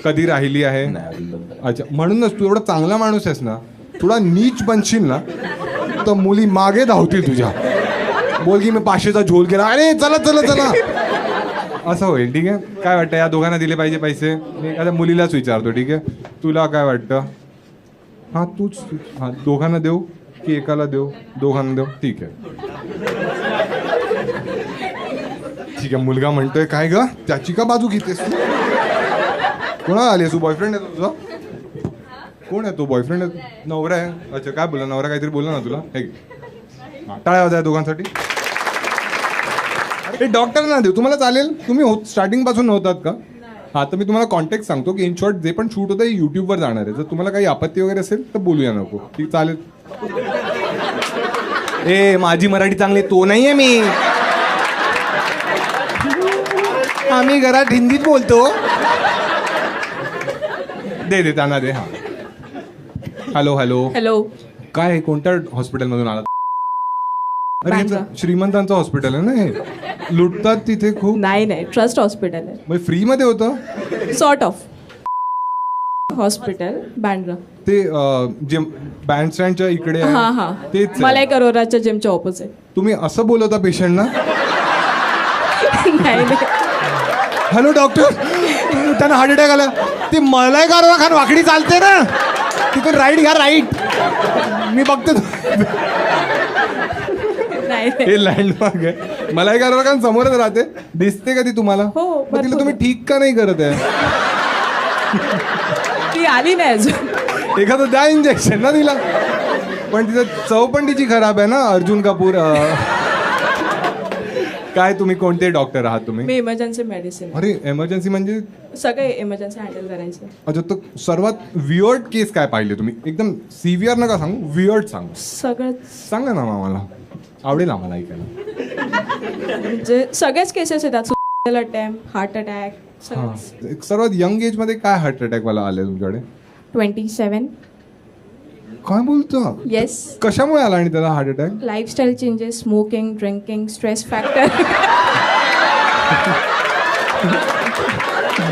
कधी राहिली आहे? नाही, अजूनपर्यंत. अच्छा, म्हणूनच तू एवढा चांगला माणूस आहेस ना, थोडा नीच बनशील ना तर मुली मागे धावतील तुझ्या. बोल की मी 500चा झोल केला, अरे चला चला चला, असं होईल. ठीक आहे, काय वाटतं, या दोघांना दिले पाहिजे पैसे? मी एखाद्या मुलीलाच विचारतो, ठीक आहे, तुला काय वाटतं? हां, तूच. हां, दोघांना देऊ की एकाला देऊ? दोघांना देऊ, ठीक आहे. ठीक आहे, मुलगा म्हणतोय. काय ग, त्याची का बाजू घेतेस तू? कोणाला आली तू? बॉयफ्रेंड आहे तुझा? कोण आहे तो? बॉयफ्रेंड आहे? नवरा आहे? अच्छा, काय बोला, नवरा काहीतरी बोलला ना तुला? हे टाळ्या होत्या दोघांसाठी. हे डॉक्टरना देऊ, तुम्हाला चालेल? तुम्ही स्टार्टिंग पासून नव्हतात का? हा, तर मी तुम्हाला कॉन्टॅक्ट सांगतो की इन शॉर्ट जे पण शूट होतं युट्यूबवर जाणार आहे. जर तुम्हाला काही आपत्ती वगैरे असेल तर बोलूया नको, ठीक? चालेल. ए, माझी मराठी चांगली तो नाहीये मी, आम्ही घरात हिंदीत बोलतो. दे त्यांना दे. हा, हॅलो हॅलो. हॅलो. काय, कोणत्या हॉस्पिटलमधून आला? अरे बांद्रा. ह्याचं श्रीमंतांचं हॉस्पिटल आहे ना हे, लुटतात तिथे खूप. नाही, ट्रस्ट हॉस्पिटल आहे. मग फ्री मध्ये होतं सॉर्ट ऑफ हॉस्पिटल, बँड्रा. ते जे बँडस्टँडच्या इकडे आहे, हा हा, तेच आहे. मला एक अरोराच्या जिमच्या ऑपोजिट. तुम्ही असं बोलवता पेशंटना? नाही नाही. हॅलो डॉक्टर, त्यांना हार्ट अटॅक आला. ती मलाई कारवा खान वाकडी चालते ना, तिथून राईट घ्या, राईट. मी बघतो नाही नाही. हे लँडमार्क आहे. मलाई कारवा खान समोरच राहते, दिसते का ती तुम्हाला? हो, मग तिला भरपूर. तुम्ही ठीक का नाही करत आहे? ती आली नाही अजून. एखादं द्या इंजेक्शन ना तिला. पण तिचं चव पण तिची खराब आहे ना. अर्जुन कपूर काय तुम्ही कोणते डॉक्टर आहात तुम्ही? मी इमर्जन्सी मेडिसिन, अरे एमर्जन्सी म्हणजे सगळे इमर्जन्सी हँडल करायचं. अच्छा, तर सर्वात वियर्ड केस काय पाहिले तुम्ही? एकदम सिव्हिअर नका सांगू, वियर्ड सांगू. सगळंच सांगा ना आम्हाला, आवडेल आम्हाला ऐकायला. म्हणजे सगळेच केसेस येतात. सुसाइडल अटेम्प्ट, हार्ट अटॅक, सगळंच. एक सर्वात यंग एज मध्ये काय हार्ट अटॅक वाला आले तुमच्याकडे? 27. काय बोलतो? येस. कशामुळे आला आणि त्याला heart attack? Lifestyle changes, smoking, drinking, stress factor.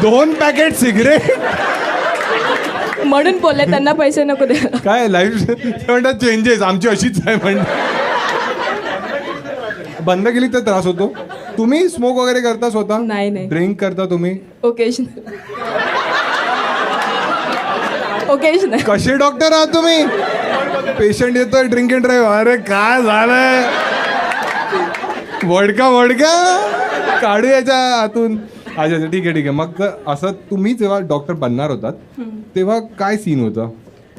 2 packet cigarette. म्हणून बोलले त्यांना पैसे नको द्यायला. काय लाईफ म्हणतात चेंजेस आमची अशीच आहे म्हणजे. बंद केली तर त्रास होतो. तुम्ही स्मोक वगैरे करता स्वतः? नाही, नाही. ड्रिंक करता तुम्ही? ओकेजनल. ओकेजनल. कसे डॉक्टर आहात तुम्ही? पेशंट येतोय ड्रिंक अँड ड्राईव्ह. अरे काय झालंय? वडका काढू याच्या आतून. अच्छा अच्छा, ठीक आहे. मग असं तुम्ही जेव्हा डॉक्टर बनणार होतात तेव्हा काय सीन होतं?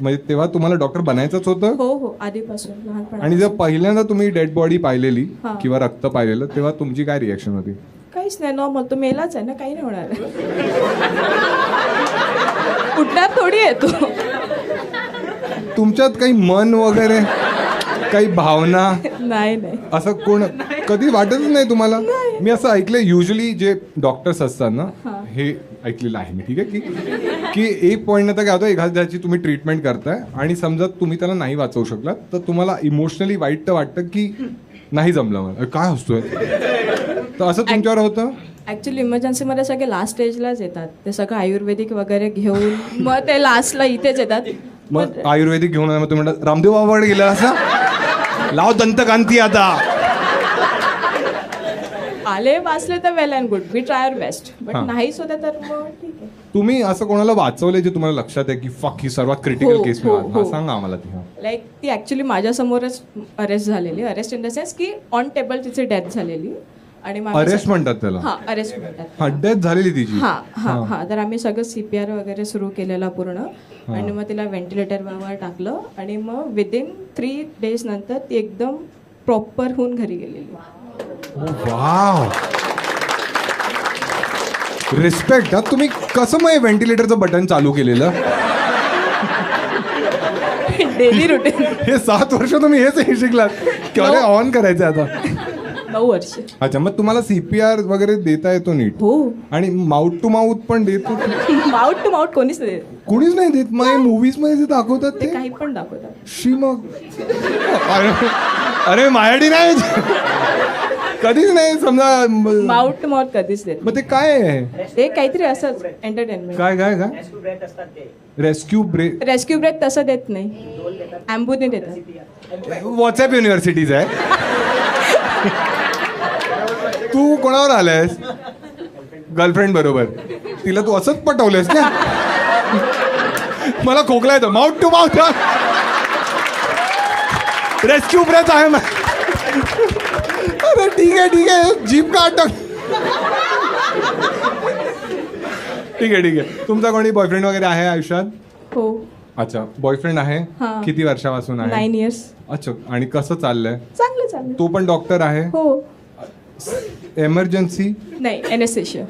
म्हणजे तेव्हा तुम्हाला डॉक्टर बनायचंच होतं? हो, आधीपासून लहानपणा. आणि जेव्हा पहिल्यांदा तुम्ही डेड बॉडी पाहिलेली हा. किंवा रक्त पाहिलेलं तेव्हा तुमची काय रिॲक्शन होती? काहीच नाही, नॉर्मल. तो मेलाच आहे ना, काही नाही होणार. उठणार थोडी आहे तो. तुमच्यात काही मन वगैरे, काही भावना नाही. असं कोण कधी वाटतच नाही तुम्हाला? मी असं ऐकलंय युजली जे डॉक्टर्स असतात ना, हे ऐकलेलं आहे मी, ठीक आहे, की एक पॉईंट नंतर काय होतं, एखाद्याची तुम्ही ट्रीटमेंट करताय आणि समजा तुम्ही त्याला नाही वाचवू शकलात तर तुम्हाला इमोशनली वाईट तर वाटतं की नाही जमलं मला, काय असतोय. तर असं तुमच्यावर होतं? ऍक्च्युली इमर्जन्सीमध्ये सगळे लास्ट स्टेजलाच येतात. ते सगळं आयुर्वेदिक वगैरे घेऊन मग ते लास्टला इथेच येतात. मग आयुर्वेदिक घेऊन मग तुम्ही म्हणता रामदेव बाबाकडे गेला असं लाव दंतकांती आता. आले वाचले तर well and good, we try our best. But हा. नाहीच होते तर मग ठीक आहे. तुम्ही असं कोणाला वाचवलंय जे तुम्हाला लक्षात आहे की फक ही सर्वात क्रिटिकल हो, केस हो, मिळाली? हो. सांगा आम्हाला ती. लाईक ती ऍक्च्युली माझ्यासमोरच अरेस्ट झालेली. अरेस्ट इन द सेन्स की ऑन टेबल तिची डेथ झालेली. आणि मग आम्ही अरेस्ट म्हणतात त्याला? हा, अरेस्ट म्हणतात. हड्ड्यात झालेली तिची? हा. तर आम्ही सगळं CPR वगैरे सुरू केलेला पूर्ण. आणि मग तिला व्हेंटिलेटरवर टाकलं आणि मग विदिन 3 days नंतर ती एकदम प्रॉपर होऊन घरी गेलेली. Wow, respect. तुम्ही कसं मग व्हेंटिलेटरचं बटन चालू केलेलं? Daily routine. हे 7 वर्ष तुम्ही हेच शिकलात की अरे ऑन करायचं आता? 9 वर्ष. अच्छा, मग तुम्हाला CPR वगैरे देता येतो नीट? हो. आणि माउथ टू माउथ पण देतो? माउथ टू माउथ कोणीच नाही देत. कुणीच नाही देत? मग मूवीज मध्ये जे दाखवतात ते ते काही पण दाखवतात. शी मग अरे माझ्यासाठी नाही, कधीच नाही. समजा माउथ टू माउथ कधीच देत मग ते काय आहे? ते काहीतरी असंच एंटरटेनमेंट. काय रेस्क्यू ब्रेक? रेस्क्यू ब्रेक तसं देत नाही, ॲम्बुने देतात. व्हॉट्सअप युनिव्हर्सिटीज आहे. तू कोणावर आलायस? गर्लफ्रेंड बरोबर. तिला तू असंच पटवलंयस ना? मला खोकला येतो. Mouth to mouth rescue break आहे. अरे ठीक आहे, जीप का अटक. ठीक आहे. तुमचा कोणी बॉयफ्रेंड वगैरे आहे आयुष्यात? हो. अच्छा, बॉयफ्रेंड आहे? हा. किती वर्षापासून आहे? 9 years. अच्छा, आणि कसं चाललंय? चांगलं चाललं. तो पण डॉक्टर आहे? हो. एमर्जन्सी? नाही, एनेस्थेशिया.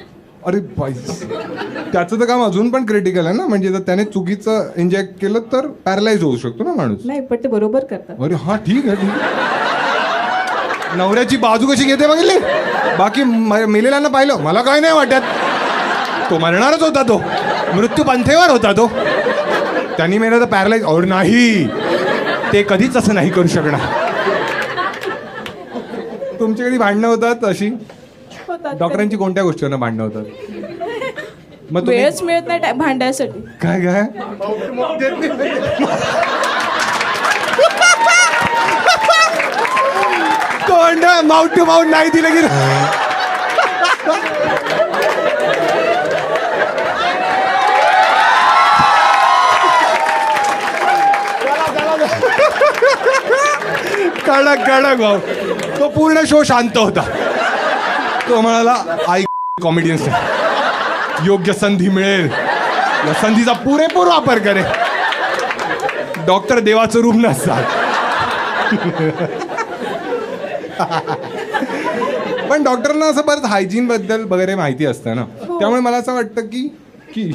अरे बाई, त्याचं तर काम अजून पण क्रिटिकल आहे ना. म्हणजे जर त्याने चुकीचं इंजेक्ट केलं तर पॅरालाइज होऊ शकतो ना माणूस. नाही, पण ते बरोबर करतात. अरे हा, ठीक आहे. नवऱ्याची बाजू कशी घेते बघितली? बाकी मेलेल्यांना पाहिलं, मला काय नाही वाटत. तो मरणारच होता, तो मृत्यू पंथेवर होता. तो त्यांनी मेलं तर पॅरालाइज. और नाही, ते कधीच असं नाही करू शकणार. तुमची कधी भांडणं होतात अशी? होतात. डॉक्टरांची कोणत्या गोष्टीवरनं भांडणं होतात? मग तुम्ही वेळच मिळत नाही भांडायसाठी. काय माउथ टू माउथ नाही दिलं की कडक कडक भाऊ. तो पूर्ण शो शांत होता. तो म्हणाला आई कॉमेडियन्स योग्य संधी मिळेल, या संधीचा पुरेपूर वापर करे. डॉक्टर देवाचं रूप नसतात. पण डॉक्टरांना असं बरंच हायजीन बद्दल वगैरे माहिती असतं ना, त्यामुळे मला असं वाटतं की की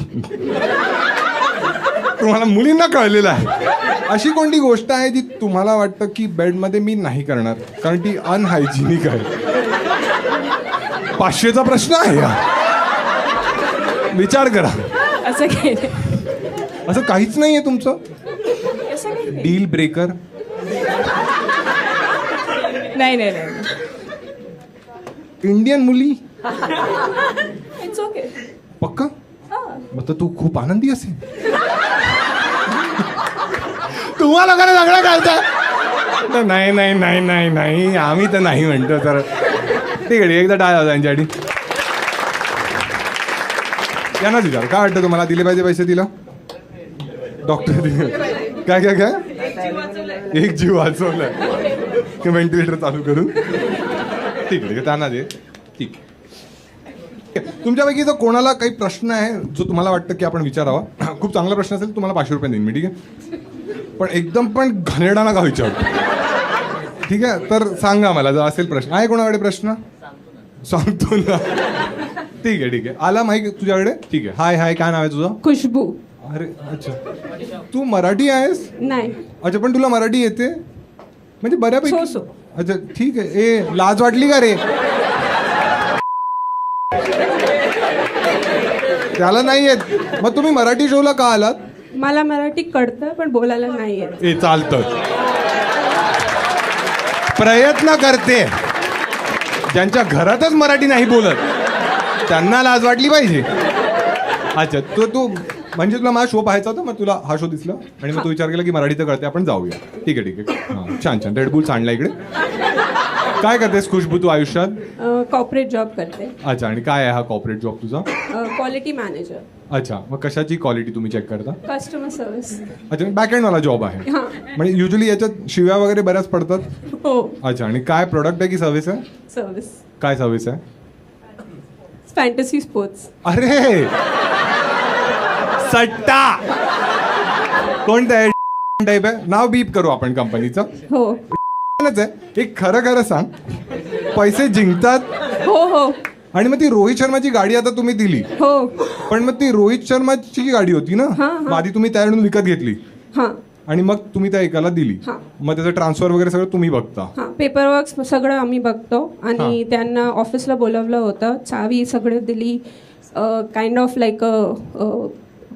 तुम्हाला मुलींना कळलेलं आहे अशी कोणती गोष्ट आहे जी तुम्हाला वाटतं की बेडमध्ये मी नाही करणार कारण ती अनहायजिनिक आहे. 500चा प्रश्न आहे हा. विचार करा. असं काही नाही. असं काहीच नाहीये तुमचं असं काही नाही. Deal breaker. नाही नाही नाही. इंडियन मुली इट्स ओके. पक्का. मग तर तू खूप आनंदी असेल. तुम्हाला खरं सगळं कळतं. नाही नाही नाही नाही नाही आम्ही तर नाही म्हणतो. तर ठीक आहे एकदा टाळा त्यांच्यासाठी. यांनाच विचार काय वाटतं तुम्हाला दिले पाहिजे पैसे तिला. डॉक्टर दिले काय काय काय एक जीव वाचवलाय व्हेंटिलेटर चालू करून. ठीक आहे त्यांना दे. ठीक. तुमच्यापैकी जर कोणाला काही प्रश्न आहे जो तुम्हाला वाटतं की आपण विचारावा, खूप चांगला प्रश्न असेल तुम्हाला 500 रुपये देईन मी. ठीक आहे. पण एकदम पण घाणेरडा नका विचारू. ठीक आहे. तर सांगा मला जर असेल प्रश्न. आहे कोणाकडे प्रश्न. सांगतो ना. ठीक आहे ठीक आहे. आला माहिती तुझ्याकडे. ठीक आहे. हाय हाय काय नाव आहे तुझं. खुशबू. अरे अच्छा तू मराठी आहेस. नाही. अच्छा पण तुला मराठी येते म्हणजे बऱ्यापैकी. सो. अच्छा ठीक आहे. ए लाज वाटली का रे. त्याला नाही येत. मग तुम्ही मराठी शोला का आलात. मला मराठी कळतं पण बोलायला नाही येत. ए चालतं. प्रयत्न करते. ज्यांच्या घरातच मराठी नाही बोलत त्यांना लाज वाटली पाहिजे. अच्छा तू म्हणजे तुला माझा शो पाहायचा होता मग तुला हा शो दिसला आणि मग तू विचार केला की मराठी तर कळते आपण जाऊया. ठीक आहे ठीक आहे. हां छान छान. रेडबुल आणला इकडे. काय करतेस खुशबू तू आयुष्यात. कॉर्पोरेट जॉब करते. अच्छा आणि काय आहे हा कॉर्पोरेट जॉब तुझा. Quality manager. अच्छा मग कशाची क्वालिटी तुम्ही चेक करता. Customer service. अच्छा बॅकएंडवाला जॉब आहे. हां. म्हणजे युजली याच्यात शिव्या वगैरे बऱ्याच पडतात. हो. अच्छा आणि काय प्रोडक्ट आहे की सर्व्हिस आहे. सर्व्हिस. काय सर्व्हिस आहे. Fantasy sports. अरे सट्टा कोणतं आहे टाईप आहे. नाव बीप करू आपण कंपनीचं. हो आहे. एक खरं खरं सांग पैसे जिंकतात. हो हो आणि मग ती रोहित शर्माची गाडी आता तुम्ही दिली. हो. पण मग ती रोहित शर्माची गाडी होती ना. हां, मग आधी तुम्ही त्याकडून विकत घेतली हां आणि मग तुम्ही त्या एकाला दिली. हां. मग त्याचं ट्रान्सफर वगैरे सगळं तुम्ही बघता. हां पेपरवर्क सगळं आम्ही बघतो आणि त्यांना ऑफिसला बोलवलं होतं. चावी सगळं दिली. काइंड ऑफ लाईक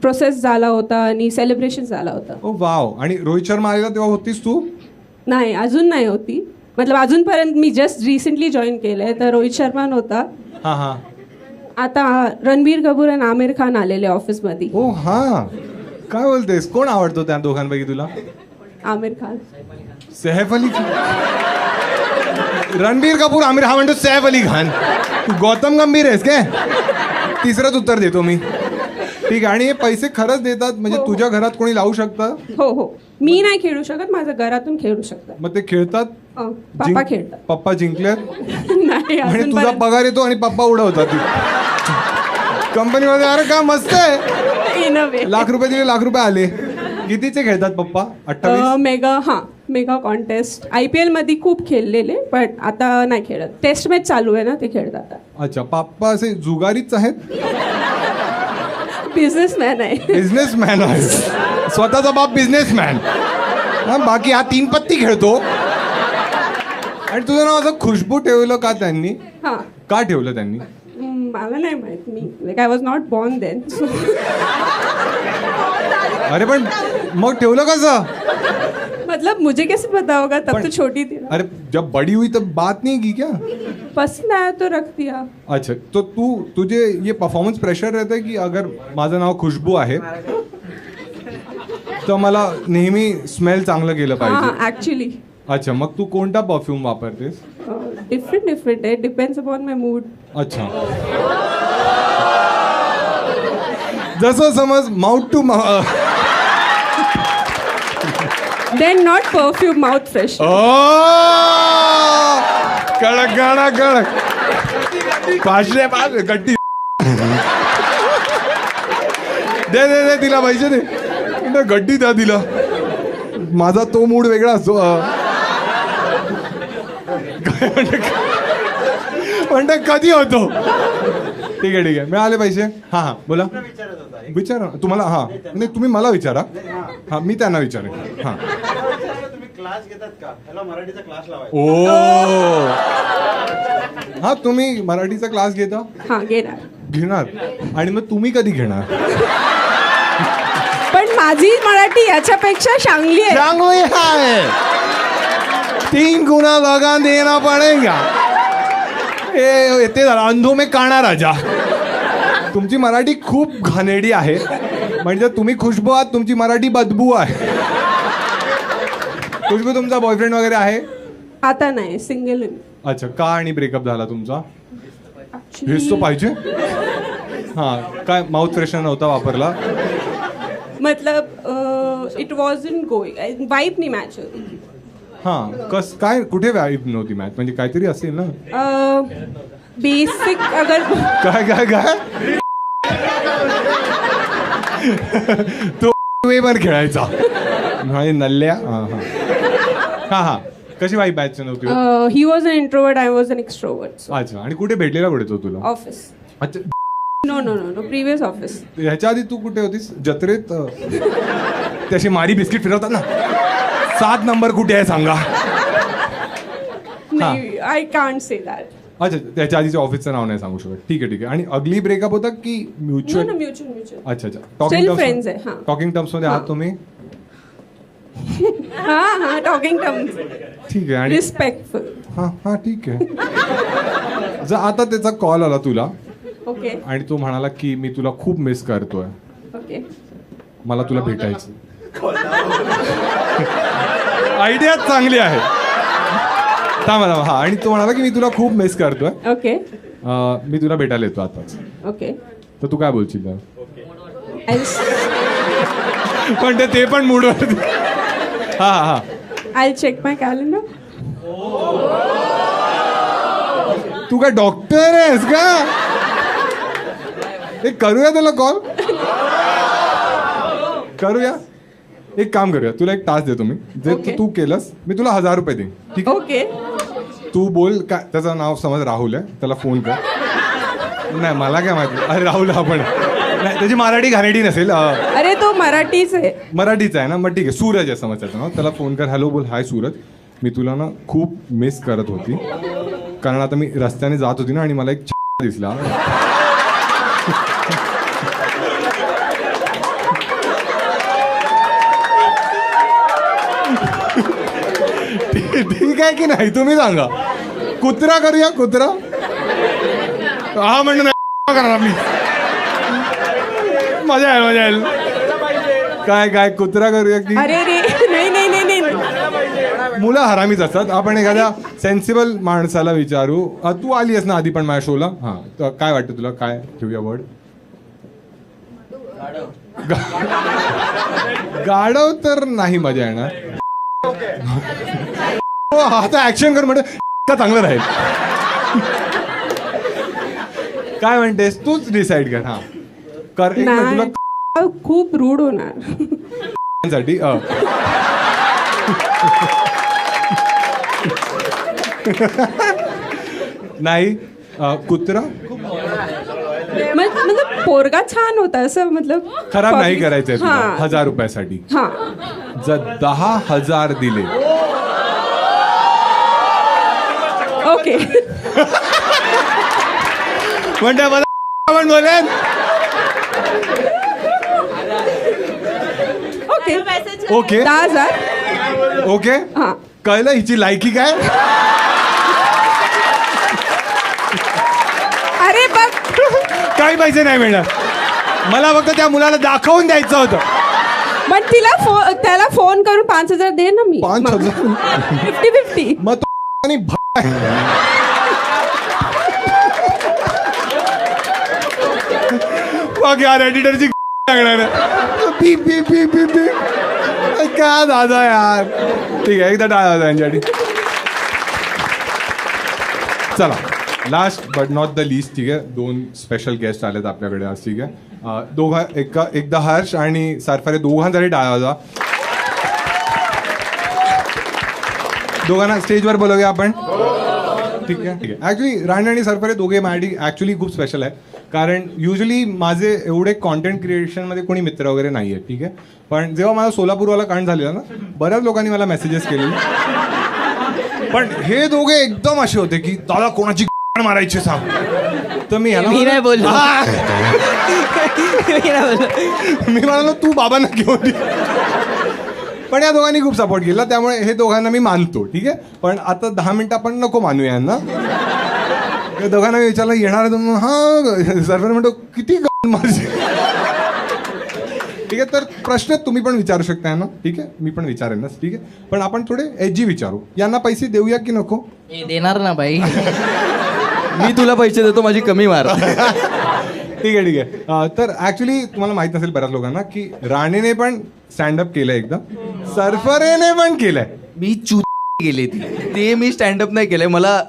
प्रोसेस झाला होता आणि सेलिब्रेशन झाला होता. ओ वाव. आणि रोहित शर्मा आलेला तेव्हा होतीस तू. नाही अजून नाही होती. मतलब अजूनपर्यंत मी जस्ट रिसेंटली जॉईन केलंय तर रोहित शर्मा नव्हता. हा हा. आता रणबीर कपूर आणि आमिर खान आलेले ऑफिसमध्ये. ओ हा काय बोलतेस. कोण आवडतो त्या दोघांपैकी तुला. आमिर खान. सैफ अली खान. रणबीर कपूर आमिर हा म्हणतो सैफ अली खान. तू गौतम गंभीर आहेस काय. तिसरंच उत्तर देतो मी. ठीक आहे. आणि हे पैसे खरंच देतात म्हणजे तुझ्या घरात कोणी लावू शकतं. हो हो मी नाही खेळू शकत. माझ्या घरातून खेळू शकतात. मग ते खेळतात. पप्पा खेळतात. पप्पा जिंकल्यात. नाही म्हणजे तुझा अजूनपर्यंत. पगार येतो आणि पप्पा उडवतात कंपनीमध्ये. अरे काय मस्त आहे. In a way. लाख रुपये दिले लाख रुपये आले. कितीचे खेळतात पप्पा. 28. मेगा कॉन्टेस्ट IPL मध्ये खूप खेळलेले पण आता नाही खेळत. टेस्ट मॅच चालू आहे ना ते खेळतात आता. अच्छा पप्पा असे जुगारीच आहेत. बिझनेसमॅन आहे. बिझनेसमॅन आहे. स्वतःचा बाप बिझनेसमॅन. बाकी हा 3 पत्ती खेळतो. आणि तुझं नाव असं खुशबू ठेवलं का त्यांनी. हां का ठेवलं त्यांनी. मला नाही माहित. मी like I was not born then. अरे पण मग ठेवलं कसं. मतलब मुझे कैसे पता होगा तब तो छोटी थी ना. अरे जब बड़ी हुई तब बात नहीं की क्या. पसंद आया तो रख दिया. अच्छा तो तुझे ये परफॉर्मन्स प्रेशर रहता है की अगर माझं नाव खुशबू आहे तर मला नेहमी स्मेल चांगलं केलं पाहिजे. हां ऍक्च्युली. अच्छा मग तू कोणता परफ्यूम वापरतेस. डिफरंट आहे, डिपेंड्स अपॉन माय मूड. अच्छा. जसं समज mouth to then not perfume, mouth fresh. कडक कडक कडक. पाचशे गड्डी दे दे दे तिला पैसे दे. गड्डी द्या तिला. माझा तो मूड वेगळा असतो. काय म्हणते कधी होतो. ठीक आहे मिळाले पैसे. हां हां बोला. विचारा तुम्हाला. हां नाही तुम्ही मला विचारा. हां मी त्यांना विचारेन. हां क्लास घेतात का? त्याला मराठीचा क्लास लावायचा. ओ हां तुम्ही मराठीचा क्लास घेता. हां घेणार. आणि मग तुम्ही कधी घेणार. पण माझी मराठी याच्यापेक्षा चांगली आहे. चांगली आहे. 3 गुना लगा देना पडेगा. ते झालं अंधो में काना राजा. तुमची मराठी खूप घाणेरडी आहे. म्हणजे तुम्ही खुशबू आहात, तुमची मराठी बदबू आहे. खुशबू तुमचा बॉयफ्रेंड वगैरे आहे. आता नाही, सिंगल. अच्छा का आणि ब्रेकअप झाला तुमचा. हेच तो पाहिजे. हां काय माउथ फ्रेशनर नव्हता वापरला. मतलब इट वॉजंट गोइंग, वाईब नाही मॅच होती. हां काय कुठे वाईब नव्हती मॅच. म्हणजे काहीतरी असेल ना. बेसिक अगर काय काय काय तो वे पण खेळायचा. नाही नल्ल्या. हां हां हां हां कशी वाईब मॅच नव्हती. He was an introvert, I was an extrovert. अच्छा आणि कुठे भेटलेला कुठे तो तुला. ऑफिस. अच्छा नो प्रिव्हियस ऑफिस. ह्याच्या आधी तू कुठे होतीस. जत्रेत त्याशी मारी बिस्किट फिरवतात ना. 7 नंबर कुठे आहे सांगा. नाही, आय कांट से दॅट. अच्छा त्याच्या आधीच्या ऑफिसचं नाव नाही सांगू शकत. ठीक आहे आणि अगली ब्रेकअप होता की म्युच्युअल. म्युच्युअल. अच्छा Still friends आहे, हां. टॉकिंग टर्म्स मध्ये आहात तुम्ही. हां टॉकिंग टर्म्स. ठीक आहे आणि रिस्पेक्टफुल. हां ठीक आहे. जर आता त्याचा कॉल आला तुला ओके आणि तो म्हणाला की मी तुला खूप मिस करतोय, ओके. मला तुला भेटायचं. आयडिया चांगली आहे. थांबा हा. आणि तो म्हणाला की मी तुला खूप मिस करतोय, ओके मी तुला भेटायला येतो आताच. ओके. तर तू काय बोलशील त्याला? I'll पण ते पण मूडवर. हा हा check my calendar. तू काय डॉक्टर आहेस का? एक करूया त्याला कॉल. करूया. एक काम करूया, तुला एक टास्क देतो मी. जे Okay. तू केलंस मी तुला 1000 रुपये देईन. ठीक आहे. ओके. तू बोल काय त्याचं नाव समज राहुल आहे, त्याला फोन कर. नाही मला काय माहिती. अरे राहुल आपण नाही त्याची मराठी घाणेरडी नसेल. अरे तो मराठीच आहे. मराठीचा आहे ना. मग ठीक आहे सूरज आहे समज त्याचं नाव. त्याला फोन कर. हॅलो बोल. हाय सूरज, मी तुला ना खूप मिस करत होती. कारण आता मी रस्त्याने जात होती ना आणि मला एक दिसला. ठीक आहे की नाही तुम्ही सांगा. कुत्रा करूया. कुत्रा हा म्हणजे नाही करणार मी. मजा येईल मजा येईल. काय काय कुत्रा करूया की. अरे रे नाही नाही नाही नाही. मुलं हरामीच असतात. आपण एखाद्या सेन्सिबल माणसाला विचारू. तू आली आहेस ना आधी पण माझ्या शोला. हा तर काय वाटतं तुला काय ठेवूया वर्ड. गाढव तर नाही मजा येणार. हो आता ऍक्शन कर म्हणजे का चांगलं राहील. काय म्हणतेस तूच डिसाइड कर. हा कर. एक मिनिट तुला नाही, खूप रूड होणार. साठी नाही कुत्रा मतलब पोरगा छान होता असं मतलब खराब नाही करायचंय तुला. हां. 1000 रुपयासाठी हां जर 10,000 दिले. ओके. म्हणजे मला पण बोलेन. Okay okay 10,000. ओके हां कळलं हिची लायकी काय. अरे बघ काही पैसे नाही मिळणार मला. फक्त त्या मुलाला दाखवून द्यायचं होतं. पण त्याला फोन करून 5,000 दे ना. मी 5,000 50-50. मग तो आणि बघ यार एडिटरची लागणार आहे. P P P P P काय दादा यार. ठीक आहे एकदा टाळा त्यांच्यासाठी. चला last but not the list. ठीक आहे 2 स्पेशल गेस्ट आलेत आपल्याकडे आज. ठीक आहे एकदा हर्ष आणि सरफरे दोघांसाठी टाळा होता. दोघांना स्टेजवर बोलवूया आपण. ठीक आहे ॲक्च्युली राणी आणि सरफरे दोघे माझी ॲक्च्युली खूप स्पेशल आहे. कारण युजली माझे एवढे कॉन्टेंट क्रिएशनमध्ये कोणी मित्र वगैरे नाही आहेत. ठीक आहे पण जेव्हा माझा सोलापूरवाला कांड झालेला ना बऱ्याच लोकांनी मला मेसेजेस केले. पण हे दोघे एकदम असे होते की दादा कोणाची मारायची सांग. तर मी नाही बोललो. मी म्हणालो तू बाबांना घेऊन. पण या दोघांनी खूप सपोर्ट केला त्यामुळे हे दोघांना मी मानतो. ठीक आहे पण आता 10 मिनिटं आपण नको मानू यांना. या दोघांना विचारलं येणार हा सर्व म्हणतो किती माझी. ठीक आहे तर प्रश्न तुम्ही पण विचारू शकताय ना. ठीक आहे मी पण विचारेनच. ठीक आहे पण आपण थोडे एजी विचारू. यांना पैसे देऊया की नको. देणार ना बाई. मी तुला पैसे देतो माझी कमी मार. ठीक आहे तर ऍक्च्युली तुम्हाला माहित असेल बऱ्याच लोकांना की राणीने पण स्टँडअप केलंय एकदा. सरफरेने पण केलंय. मी गेले ते मी स्टँडअप नाही केलंय. मला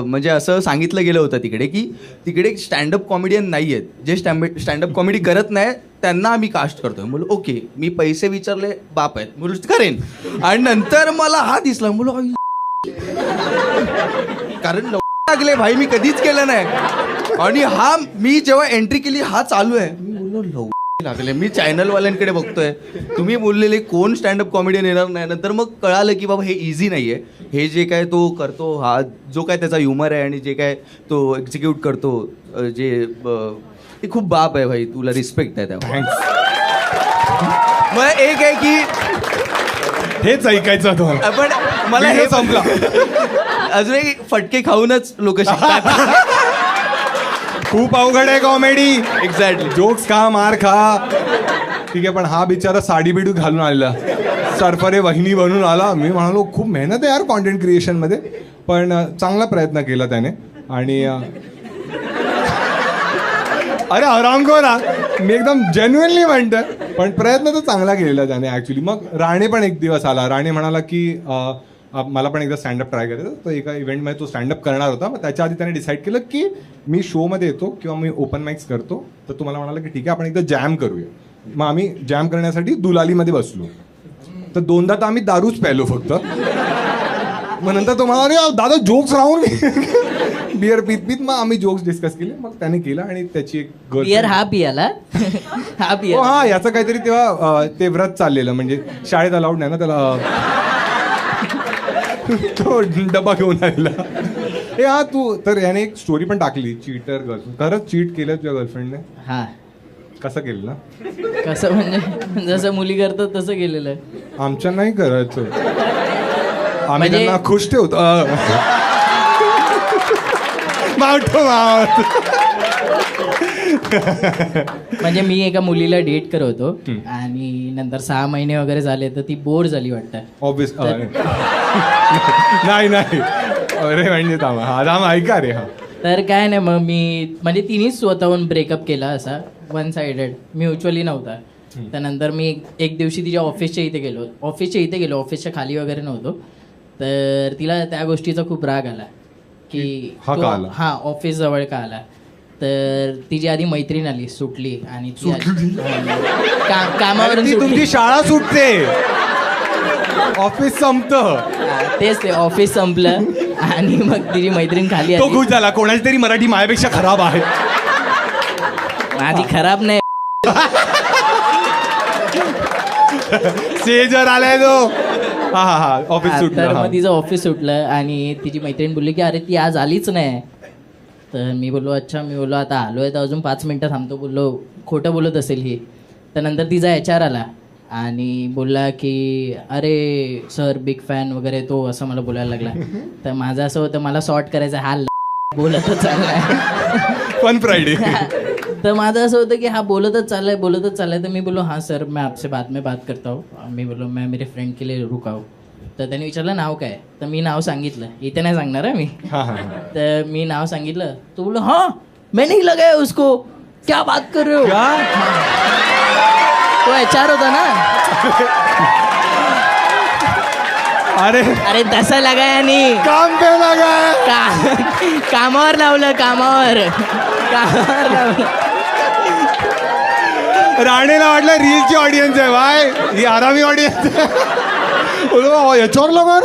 म्हणजे असं सांगितलं गेलं होतं तिकडे की तिकडे स्टँडअप कॉमेडियन नाही आहेत जे स्टँडअप कॉमेडी करत नाही त्यांना आम्ही कास्ट करतोय. बोलो ओके मी पैसे विचारले बाप आहेत बोल करेन. आणि नंतर मला हा दिसला बोलो कारण लागले भाई मी कधीच केलं नाही. आणि हा मी जेव्हा एंट्री केली हा चालू आहे मी बोललो लागले. मी चॅनलवाल्यांकडे बघतोय तुम्ही बोललेले कोण स्टँडअप कॉमेडियन येणार नाही. नंतर मग कळालं की बाबा हे इझी नाही आहे. हे जे काय तो करतो हा जो काय त्याचा ह्युमर आहे आणि जे काय तो एक्झिक्यूट करतो जे ते खूप बाप आहे भाई. तुला रिस्पेक्ट आहे त्यावर. मग एक आहे की हेच ऐकायचं होतं मला. पण मला हे संपला. अजून एक फटके खाऊनच लोक शिकतात. खूप अवघड आहे कॉमेडी. एक्झॅक्टली जोक्स खा मार खा. ठीक आहे पण हा बिचारा साडी बिडू घालून आलेला सरफरे वहिनी बनून आला. मी म्हणालो खूप मेहनत आहे यार कॉन्टेंट क्रिएशन मध्ये. पण चांगला प्रयत्न केला त्याने. आणि अरे आरामखोर मी एकदम जेन्युइनली म्हणतोय. पण प्रयत्न तर चांगला केलेला त्याने ऍक्च्युली. मग राणे पण एक दिवस आला. राणे म्हणाला की मला पण एकदा स्टँडअप ट्राय करायचं. तर एका इव्हेंटमध्ये तो स्टँडअप करणार होता. मग त्याच्या आधी त्याने डिसाईड केलं की मी शोमध्ये येतो किंवा मी ओपन माइक्स करतो. तर तुम्हाला म्हणाला की ठीक आहे आपण एकदा जॅम करूया. मग आम्ही जॅम करण्यासाठी दुलालीमध्ये बसलो. तर 2दा तर आम्ही दारूच प्यायलो फक्त. मग नंतर तो म्हणाला अरे दादा जोक्स राहून बिअर पीत पीत मग आम्ही जोक्स डिस्कस केले. मग त्याने केलं आणि त्याची एक बियर हा पियाला हा पिया. हा याचं काहीतरी तेव्हा ते व्रत चाललेलं म्हणजे शाळेत अलाउड नाही ना त्याला. तो डबा घेऊन आलेला. ए हा तू तर याने एक स्टोरी पण टाकली चीटर गर्लफ्रेंड. खरंच चीट केलं तुझ्या गर्लफ्रेंडने. हा कसं केलं ना. कसं म्हणजे जसं मुली करतात तसं केलेलं आहे. आमच्या नाही करायचं. आम्ही म्हणजे- त्यांना खुश ठेवतो. मावतो मावत. म्हणजे मी एका मुलीला डेट करत होतो आणि नंतर 6 महिने वगैरे झाले तर ती बोर झाली वाटतं. ऑब्विस नाही नाही अरे म्हणजे थांबा ऐका रे. हा तर काय नाही मग मी म्हणजे तिनेच स्वतःहून ब्रेकअप केला असा 1 साइडेड. म्युच्युअली नव्हता. त्यानंतर मी एक दिवशी तिच्या ऑफिसच्या इथे गेलो. ऑफिसच्या खाली वगैरे नव्हतो. तर तिला त्या गोष्टीचा खूप राग आला की हा का आला? हा ऑफिस जवळ का आला. तर तिची आधी मैत्रीण आली सुटली आणि कामावरून ती सुटली. तुमची शाळा सुटते ऑफिस संपतं. तेच ते ऑफिस संपलं आणि मग तिची मैत्रीण खाली तो आली. खुश झाला. कोणाची तरी मराठी माझ्यापेक्षा खराब आहे. माझी खराब नाही. स्टेजवर आलाय तो. हा ऑफिस तर सुटलं. मग तिचं ऑफिस सुटलं आणि तिची मैत्रीण बोलली की अरे ती आज आलीच नाही. तर मी बोललो अच्छा. मी बोललो आता आलोय तर अजून 5 मिनिटं थांबतो. बोललो खोटं बोलत असेल ही. तर नंतर तिचा HR आला आणि बोलला की अरे सर बिग फॅन वगैरे तो असं मला बोलायला लागला. तर माझं असं होतं मला सॉर्ट करायचं हा बोलतच चाललाय फन फ्रायडे. तर माझं असं होतं की हा बोलतच चाललाय. तर मी बोलो हाँ सर मैं आपसे बाद में बात करता हूँ. मी बोलो मैं मेरे फ्रेंड के लिए रुका हूँ. तर त्यांनी विचारलं नाव काय, तर मी नाव सांगितलं, इथे नाही सांगणार मी. हा हा तर मी नाव सांगितलं, तो बोललो हाँ मैं नहीं लगाया उसको, क्या बात कर रहे हो. तो HR होता ना. अरे अरे तसं लगाया नाही, काम पे लगा कामावर लावलं, कामावर लावलं. राणेला वाटलं रीलची ऑडियन्स आहे बाय, ही आरामी ऑडियन्स याच्यावर लगा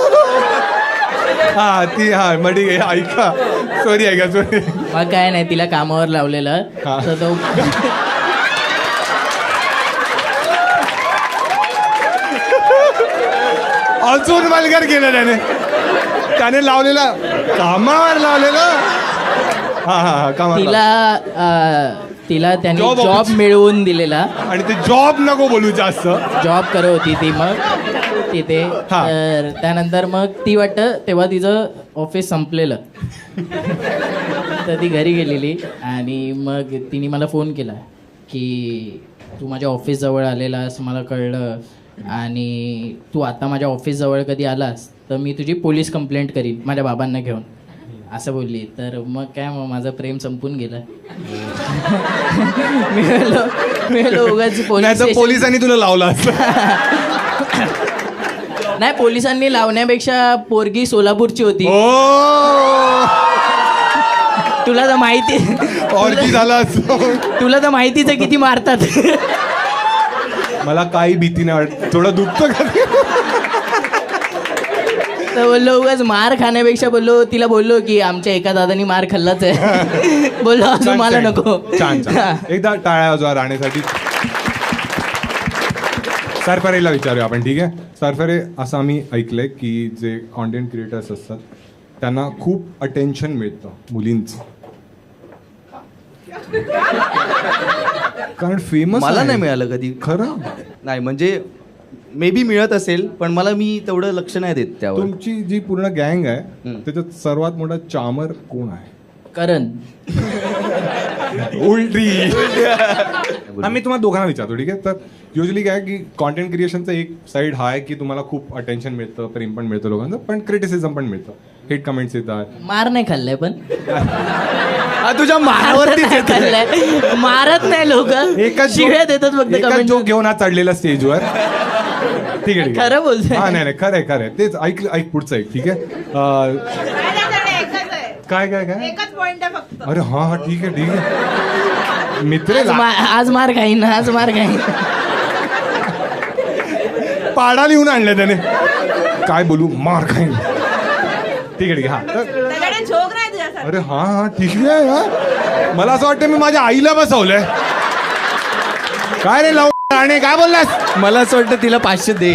हा ती हा मग ठीक आहे ऐका सॉरी मग काय नाही, तिला कामावर लावलेलं. हा. तर तो अजून वल्गर केलं त्याने लावलेलं कामावर लावलेलं. हा हा हा कामावर तिला त्यांनी Job जॉब मिळवून दिलेला. आणि ते जॉब नको बोलू जास्त. जॉब करत होती ती मग तिथे. हा. तर त्यानंतर मग ती वाटतं तेव्हा तिचं ऑफिस संपलेलं. तर ती घरी गेलेली आणि मग तिने मला फोन केला की तू माझ्या ऑफिस जवळ आलेलास, मला कळलं, आणि तू आता माझ्या ऑफिस जवळ कधी आलास तर मी तुझी पोलीस कंप्लेंट करीन माझ्या बाबांना घेऊन, असं बोलली. तर मग काय, मग माझं प्रेम संपून गेलं. मी उगाच पोलिसांनी तुला लावला असतं. नाही, पोलिसांनी लावण्यापेक्षा पोरगी सोलापूरची होती. तुला तर माहिती, ऑर्जी झाला असतो. तुला तर माहितीच आहे किती मारतात. मला काही भीती नाही वाटत, थोडं दुखतं का. तर बोललो उगाच मार खाण्यापेक्षा तिला बोललो की आमच्या एका दादानी मार खाल्लाच आहे. बोललो अजून मला नको. छान छान, एकदा टाळ्या वाजवा राणेसाठी. सरफरेला विचारूया आपण, ठीक आहे. सरफरे, असं आम्ही ऐकलंय की जे कॉन्टेंट क्रिएटर्स असतात त्यांना खूप अटेन्शन मिळतं मुलींचं, कारण फेमस मला नाही मिळालं कधी. खरं. नाही म्हणजे मे बी मिळत असेल, पण मी तेवढं लक्ष नाही देत त्यावर. तुमची जी पूर्ण गँग आहे त्याच्यात सर्वात मोठा चामर कोण आहे? करण. उलटी. आम्ही तुम्हाला दोघांना विचारतो, ठीक आहे. तर युजली काय की कॉन्टेंट क्रिएशनचा एक साईड हा आहे की तुम्हाला खूप अटेन्शन मिळतं, प्रेम पण मिळतं लोकांचं, पण क्रिटिसिझम पण मिळतं, हेट कमेंट्स येतात. मार नाही खाल्लाय, पण तुझ्या मारावरती खाल्लाय. मारत नाही लोक, शिव्या देतात फक्त कमेंट. जो घेऊन आज चढलेला स्टेजवर. ठीक आहे, ठीक आहे. खरं बोलतोय. हा नाही खरंय खरंय, तेच ऐक पुढचं ऐक, ठीक आहे. काय काय काय एकच पॉइंट आहे फक्त. अरे हा हा ठीक आहे, ठीक आहे. मित्र आज मार खाईन, आज मार खाईन. पाडा लिहून आणलं त्याने, काय बोलू, मार खाईन. ठीक आहे, ठीक आहे. हा त्याच्याकडे झोक नाही तुझ्यासाठी. अरे हा हा ठीक आहे. हा मला असं वाटतं मी माझ्या आईला बसवलंय. काय रे लावून राणे, काय बोललास? मला असं वाटतं तिला 500 दे.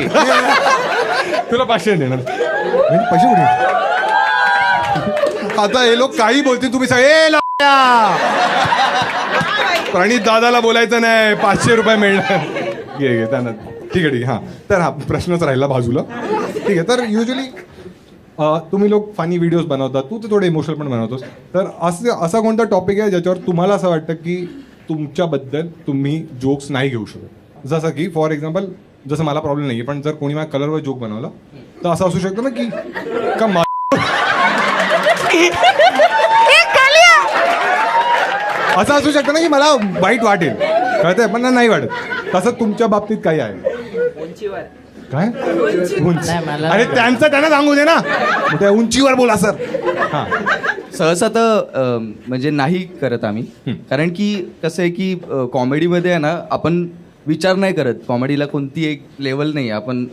तुला 500 देणार म्हणजे पैसे कुठे? आता हे लोक काही बोलतील, तुम्ही सगळे प्रणित दादाला बोलायचं नाही, 500 रुपये मिळणार. घे त्यांना. ठीक आहे, ठीक आहे. हा तर हा प्रश्नच राहिला बाजूला. ठीक आहे. तर युजली तुम्ही लोक फनी व्हिडिओज बनवता, तू तर थोडे इमोशनल पण बनवतोस. तर असा कोणता टॉपिक आहे ज्याच्यावर तुम्हाला असं वाटतं की तुमच्याबद्दल तुम्ही जोक्स नाही घेऊ शकत? जसं की फॉर एक्झाम्पल, जसं मला प्रॉब्लेम नाही आहे, पण जर कोणी माझ्या कलरवर जोक बनवला तर असं असू शकतं ना की का असं असू शकतं ना की मला वाईट वाटेल, कळतंय, पण नाही वाटत. तसं तुमच्या बाबतीत काही आहे उंचीवर. काय? उंच. नाही, मला- अरे त्यांचं त्यांना सांगू दे ना, मग त्या उंचीवर बोला सर. हा सहसा तर म्हणजे नाही करत आम्ही. कारण की कसं आहे की कॉमेडीमध्ये आहे ना, आपण विचार नाही करत. कॉमेडीला कोणती एक लेवल नाही. आपण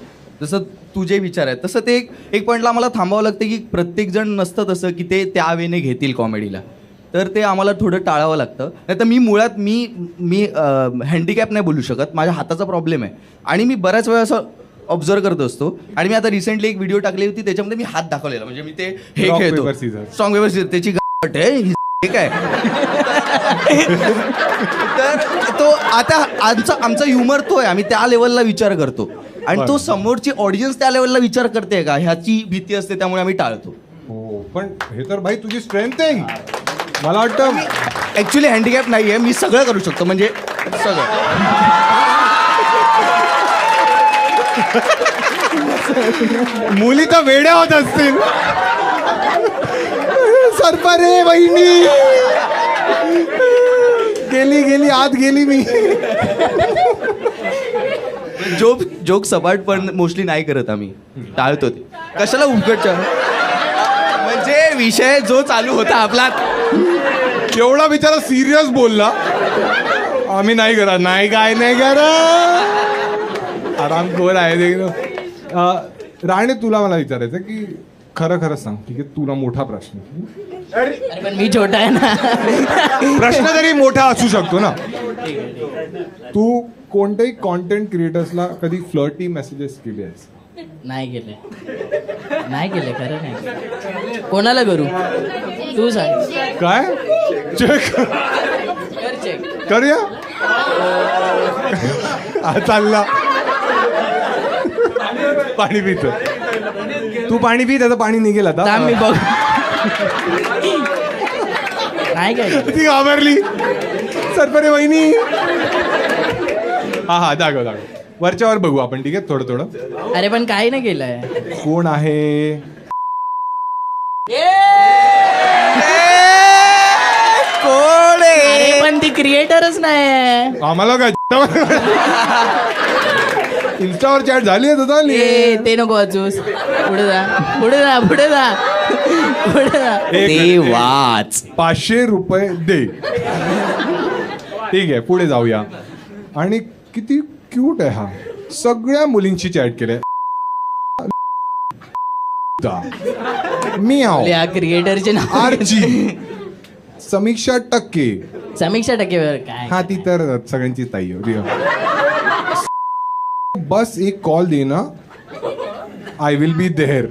जसं तुझे विचार आहेत तसं ते एक पॉईंटला आम्हाला थांबावं लागतं की प्रत्येकजण नसतं तसं की ते त्या वेने घेतील कॉमेडीला. तर ते आम्हाला थोडं टाळावं लागतं. नाही तर मी मुळात मी हँडिकॅप नाही बोलू शकत. माझ्या हाताचा प्रॉब्लेम आहे आणि मी बऱ्याच वेळा असं ऑब्झर्व करत असतो. आणि मी आता रिसेंटली एक व्हिडिओ टाकली होती, त्याच्यामध्ये मी हात दाखवलेला, म्हणजे मी ते हे Rock, खेळतो paper, scissors. Strong paper scissor, त्याची गाठ आहे हे काय. तर तो आता आमचा ह्युमर तो आहे, आम्ही त्या लेवलला विचार करतो. आणि तो समोरची ऑडियन्स त्या लेवलला विचार करते का ह्याची भीती असते, त्यामुळे आम्ही टाळतो. हो, पण हे तर भाई तुझी स्ट्रेंथ आहे. मला वाटतं ऍक्च्युली हँडिकॅप नाही आहे, मी सगळं करू शकतो, म्हणजे सगळं. मुली तर वेड्या होत असतील. सरपरे बहिणी गेली आत गेली मी. जोक सपाट पण मोस्टली नाही करत आम्ही, टाळतो ते. कशाला उघडच्या, म्हणजे विषय जो चालू होता आपला, एवढा बिचारा सिरियस बोलला. आम्ही नाही करत, नाही काय नाही करत, आरामखोर आहे ते. राणे, तुला मला विचारायचं की खरं सांग, ठीक आहे, तुला मोठा प्रश्न. अरे पण मी छोटा आहे ना. प्रश्न तरी मोठा असू शकतो ना. तू कोणत्याही कॉन्टेंट क्रिएटर्सला कधी फ्लर्टी मेसेजेस केले आहेस? नाही केले खरं नाही केले. कोणाला करू तू सांग. काय चेक कर चेक. करूया. चालला पाणी पितो. तू पाणी पी, त्याचं पाणी निघेल आता. थांब मी बघ. नाही काय ती घाबरली. सरपरे वहिनी. हा दाखव वरच्यावर बघू आपण, ठीक आहे, थोडं. अरे पण काही नाही केलंय. कोण आहे? कोण अरे पण ती क्रिएटरच नाही. आम्हाला काय इन्स्टावर चॅट झाली आहे तर ते नको वाचूस. पुढे जा. ते वाच. 500 रुपये दे. ठीक आहे, पुढे जाऊया. आणि किती क्यूट आहे हा. सगळ्या मुलींची चॅट केलंय. मी या क्रिएटरचे नाव आरजी, समीक्षा टक्के. समीक्षा टक्केवर काय. हा, ती तर सगळ्यांची ताई होती. बस एक कॉल देना, आय विल बी देअर.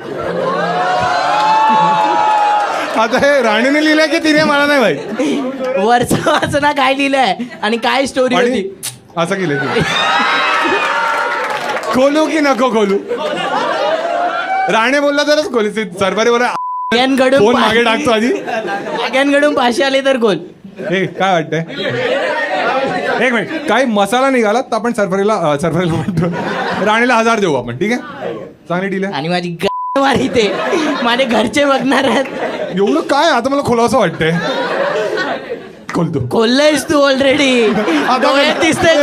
आता हे राणीने लिहिलंय की तिने, मला नाही माहिती. वरचं वाचना काय लिहिलंय आणि काय स्टोरी आणि होती. असं केलं तू. खोलू की नको खोलू? राणे बोलला तरच खोली. सरबारी बोला फोन मागे टाकतो आधी. माग्यांकडून 500 आले तर गोल. हे काय वाटतंय? एक मिनिट, काही मसाला निघाला तर आपण सरफरीला म्हणतो, राणीला 1000 देऊ आपण, ठीक आहे? चांगली डील आहे. आणि माझी मारी ते माझे घरचे बघणार आहेत. एवढं काय आता मला खोलावं वाटतंय. खोलतो. खोललंयस तू ऑलरेडी. डोळ्यात दिसतंय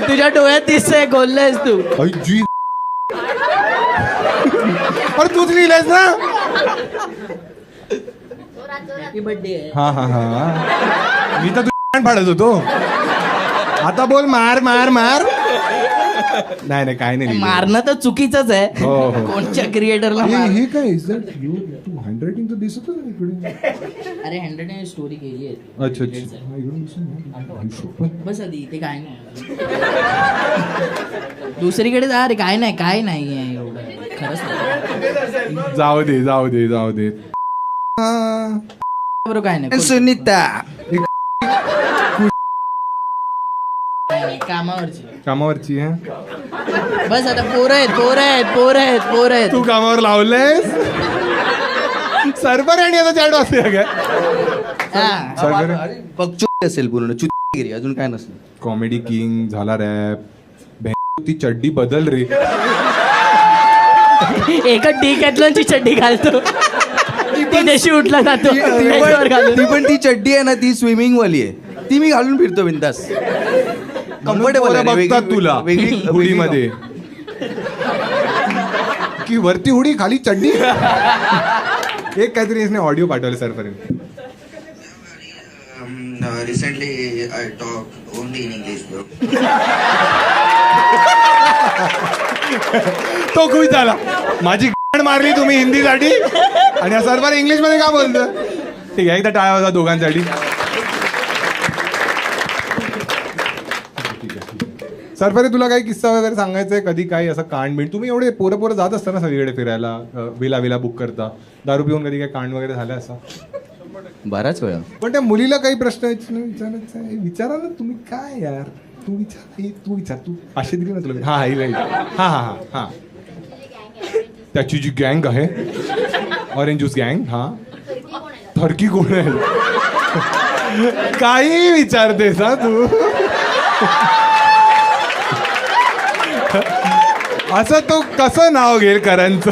तुझ्या डोळ्यात दिसतंय. खोललंयस तू. अरे तूच लिहिलंयस ना. हा मी तर तुझ्या फाडत होतो. आता बोल. मार नाही काय नाही. मारणं तर चुकीचंच आहे. हो. कोणत्या क्रिएटरला. हे काय तू हँडरायटिंग तर दिसत इकडे. अरे 100 स्टोरी केली आहे. अच्छा. बस आधी इथे काय नाही. दुसरीकडे जा रे. काय नाही एवढं खरंच. जाऊ दे. बरोबर काय नाही. सुनीता कामावरची आहे. बस आता पोर आहेत. तू कामावर लावलंयस? सरबर आणि आता चॅट वाजते काय? सरबर पक्चुकी असेल पूर्ण. चुकीगिरी, अजून काय नसेल. कॉमेडी किंग झाला. रॅप. ती चड्डी बदल रे. एकच डिकॅथलॉनची चड्डी घालतो. ती देशी उठला जातो. ती पण ती चड्डी आहे ना, ती स्विमिंग वाली आहे. ती मी घालून फिरतो बिंदास. कम्फर्टेबल बघतात तुला हुडीमध्ये की वरती हुडी खाली चड्डी. एक काहीतरी इसने ऑडिओ पाठवले सरपर्यंत. Recently, I talk only in English, bro. तो खुश झाला. माझी मारली तुम्ही हिंदीसाठी आणि सरपर इंग्लिश मध्ये का बोलतो? ठीक आहे, एकदा टाळ्या होता दोघांसाठी. सरपरे, तुला काही किस्सा वगैरे सांगायचा आहे? कधी काही असं कांड बिंड? तुम्ही एवढे पोरं जात असता ना सगळीकडे फिरायला, विला बुक करता, दारू पिऊन कधी काही कांड वगैरे झालं असं? बराच वेळा. पण त्या मुलीला काही प्रश्न विचारायचा आहे? विचारा ना तुम्ही. काय यार, तू विचार. तू असे दिली ना तुला. हा त्याची जी गँग आहे, ऑरेंज ज्यूस गँग. हा, थरकी कोण आहे? काही विचारतेस हा तू? असं तो कसं नाव घेईल करणचं?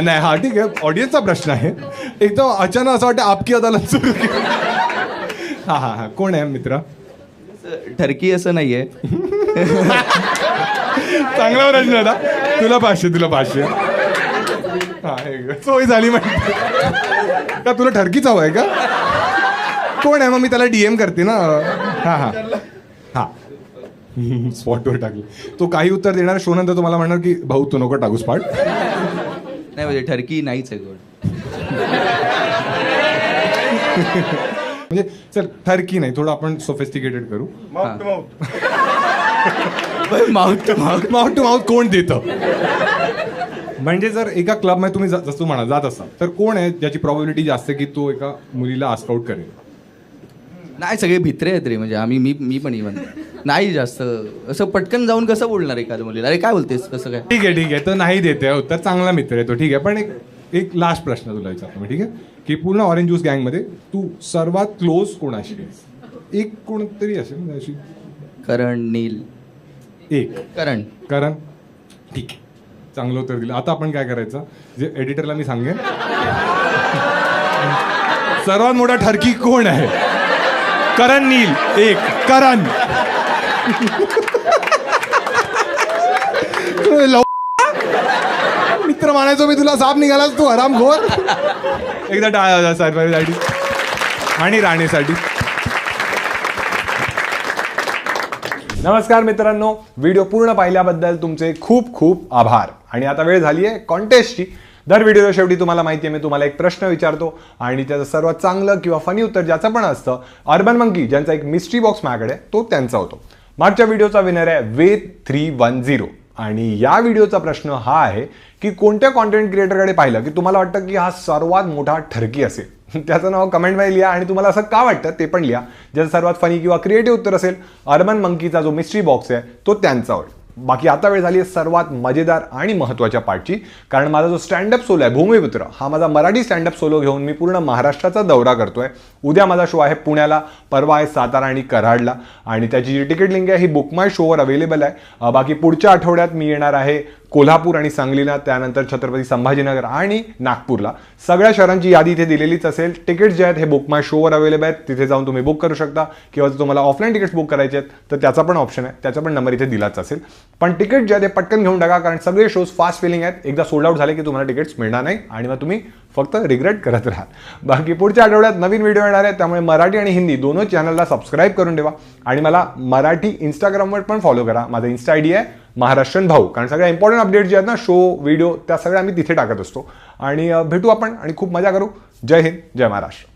नाही हा ठीक आहे, ऑडियन्सचा प्रश्न आहे. एकदम अचानक असं वाटतं आपकी अदालत सुरू केली. हा कोण आहे मित्र? ठरकी असं नाहीये. चांगला प्रश्न होता. तुला 500. हा सोय झाली म्हणजे का तुला ठरकीच हवं आहे का? कोण आहे? मग मी त्याला DM करते ना. हा स्पॉटवर टाकले. तो काही उत्तर देणार, शो नंतर तुम्हाला म्हणणार की भाऊ तू नको टाकू स्पॉट. नाही म्हणजे ठरकी नाहीच आहे गोड. म्हणजे चल ठरकी नाही, थोडं आपण सोफिस्टिकेटेड करू. माउथ टू माउथ कोण देतं? म्हणजे जर एका क्लबमध्ये तुम्ही जसं म्हणा जात असाल तर कोण आहे ज्याची प्रॉबिलिटी जास्त की तो एका मुलीला आस्काउट करेल? नाही सगळे भित्रे आहेत रे. म्हणजे आम्ही मी पण इव्हन नाही जास्त असं पटकन जाऊन कसं बोलणार एखाद्या मुलीला, अरे काय बोलतेस कसं काय. ठीक आहे तर नाही देते उत्तर, चांगला मित्र आहे तो. ठीक आहे, पण एक लास्ट प्रश्न तुला विचारतो मी. ठीक आहे की पूर्ण ऑरेंज ज्यूस गँगमध्ये तू सर्वात क्लोज कोणाशी आहेस? एक कोणतरी असेल ना अशी. करण, नील. एक करण. ठीक आहे, चांगलं उत्तर दिलं. आता आपण काय करायचं, जे एडिटरला मी सांगेन सर्वात मोठा ठरकी कोण आहे? करण, नील. एक करण. मित्र मानायचो मी तुला, साप निघालास तू हरामखोर. एकदा टाळा साहेबांसाठी आणि राणेसाठी. नमस्कार मित्रांनो, व्हिडिओ पूर्ण पाहिल्याबद्दल तुमचे खूप खूप आभार. आणि आता वेळ झाली आहे कॉन्टेस्टची. दर व्हिडिओच्या शेवटी तुम्हाला माहिती आहे मी तुम्हाला एक प्रश्न विचारतो आणि त्याचं सर्वात चांगलं किंवा फनी उत्तर ज्याचं पण असतं, अर्बन मंकी ज्यांचा एक मिस्ट्री बॉक्स माझ्याकडे तो त्यांचा होतो. मागच्या व्हिडिओचा विनर आहे वेद310 आणि या व्हिडिओचा प्रश्न हा आहे की कोणत्या कॉन्टेंट क्रिएटरकडे पाहिलं की तुम्हाला वाटतं की हा सर्वात मोठा ठरकी असेल, त्याचं नाव कमेंटमध्ये लिहा आणि तुम्हाला असं का वाटतं ते पण लिहा. ज्याचं सर्वात फनी किंवा क्रिएटिव्ह उत्तर असेल, अर्बन मंकीचा जो मिस्ट्री बॉक्स आहे तो त्यांचा होईल. बाकी आता वेळ झाली आहे सर्वात मजेदार आणि महत्त्वाच्या पार्टची, कारण माझा जो स्टँडअप सोलो आहे भूमिपुत्र, हा माझा मराठी स्टँडअप सोलो घेऊन मी पूर्ण महाराष्ट्राचा दौरा करतोय. उद्या माझा शो आहे पुण्याला, परवा आहे सातारा आणि कराडला आणि त्याची जी तिकीट लिंक आहे ही बुक माय शोवर अवेलेबल आहे. बाकी पुढच्या आठवड्यात मी येणार आहे कोल्हापूर आणि सांगलीला, त्यानंतर छत्रपती संभाजीनगर आणि नागपूरला. सगळ्या शहरांची यादी इथे दिलेलीच असेल. तिकीट्स जे आहेत हे बुक माय शोवर अवेलेबल आहेत, तिथे जाऊन तुम्ही बुक करू शकता किंवा जर तुम्हाला ऑफलाईन तिकीट्स बुक करायचे आहेत तर त्याचा पण ऑप्शन आहे, त्याचा पण नंबर इथे दिलाच असेल. पण तिकीट जे आहे ते पटकन घेऊन टाका, कारण सगळे शोज फास्ट फिलिंग आहेत. एकदा सोल्ड आउट झाले की तुम्हाला तिकीट्स मिळणार नाही आणि मग तुम्ही फक्त रिग्रेट करत राहा. बाकी पुढच्या आठवड्यात नवीन व्हिडिओ येणार आहे, त्यामुळे मराठी आणि हिंदी दोनों चॅनलला सबस्क्राईब करून ठेवा आणि मला मराठी इंस्टाग्रामवर पण फॉलो करा. माझा इन्स्टा ID आहे महाराष्ट्रन भाऊ, कारण सगळ्या इम्पॉर्टंट अपडेट जे आहेत ना, शो व्हिडिओ त्या सगळ्या आम्ही तिथे टाकत असतो. आणि भेटू आपण आणि खूप मजा करू. जय हिंद, जय महाराष्ट्र.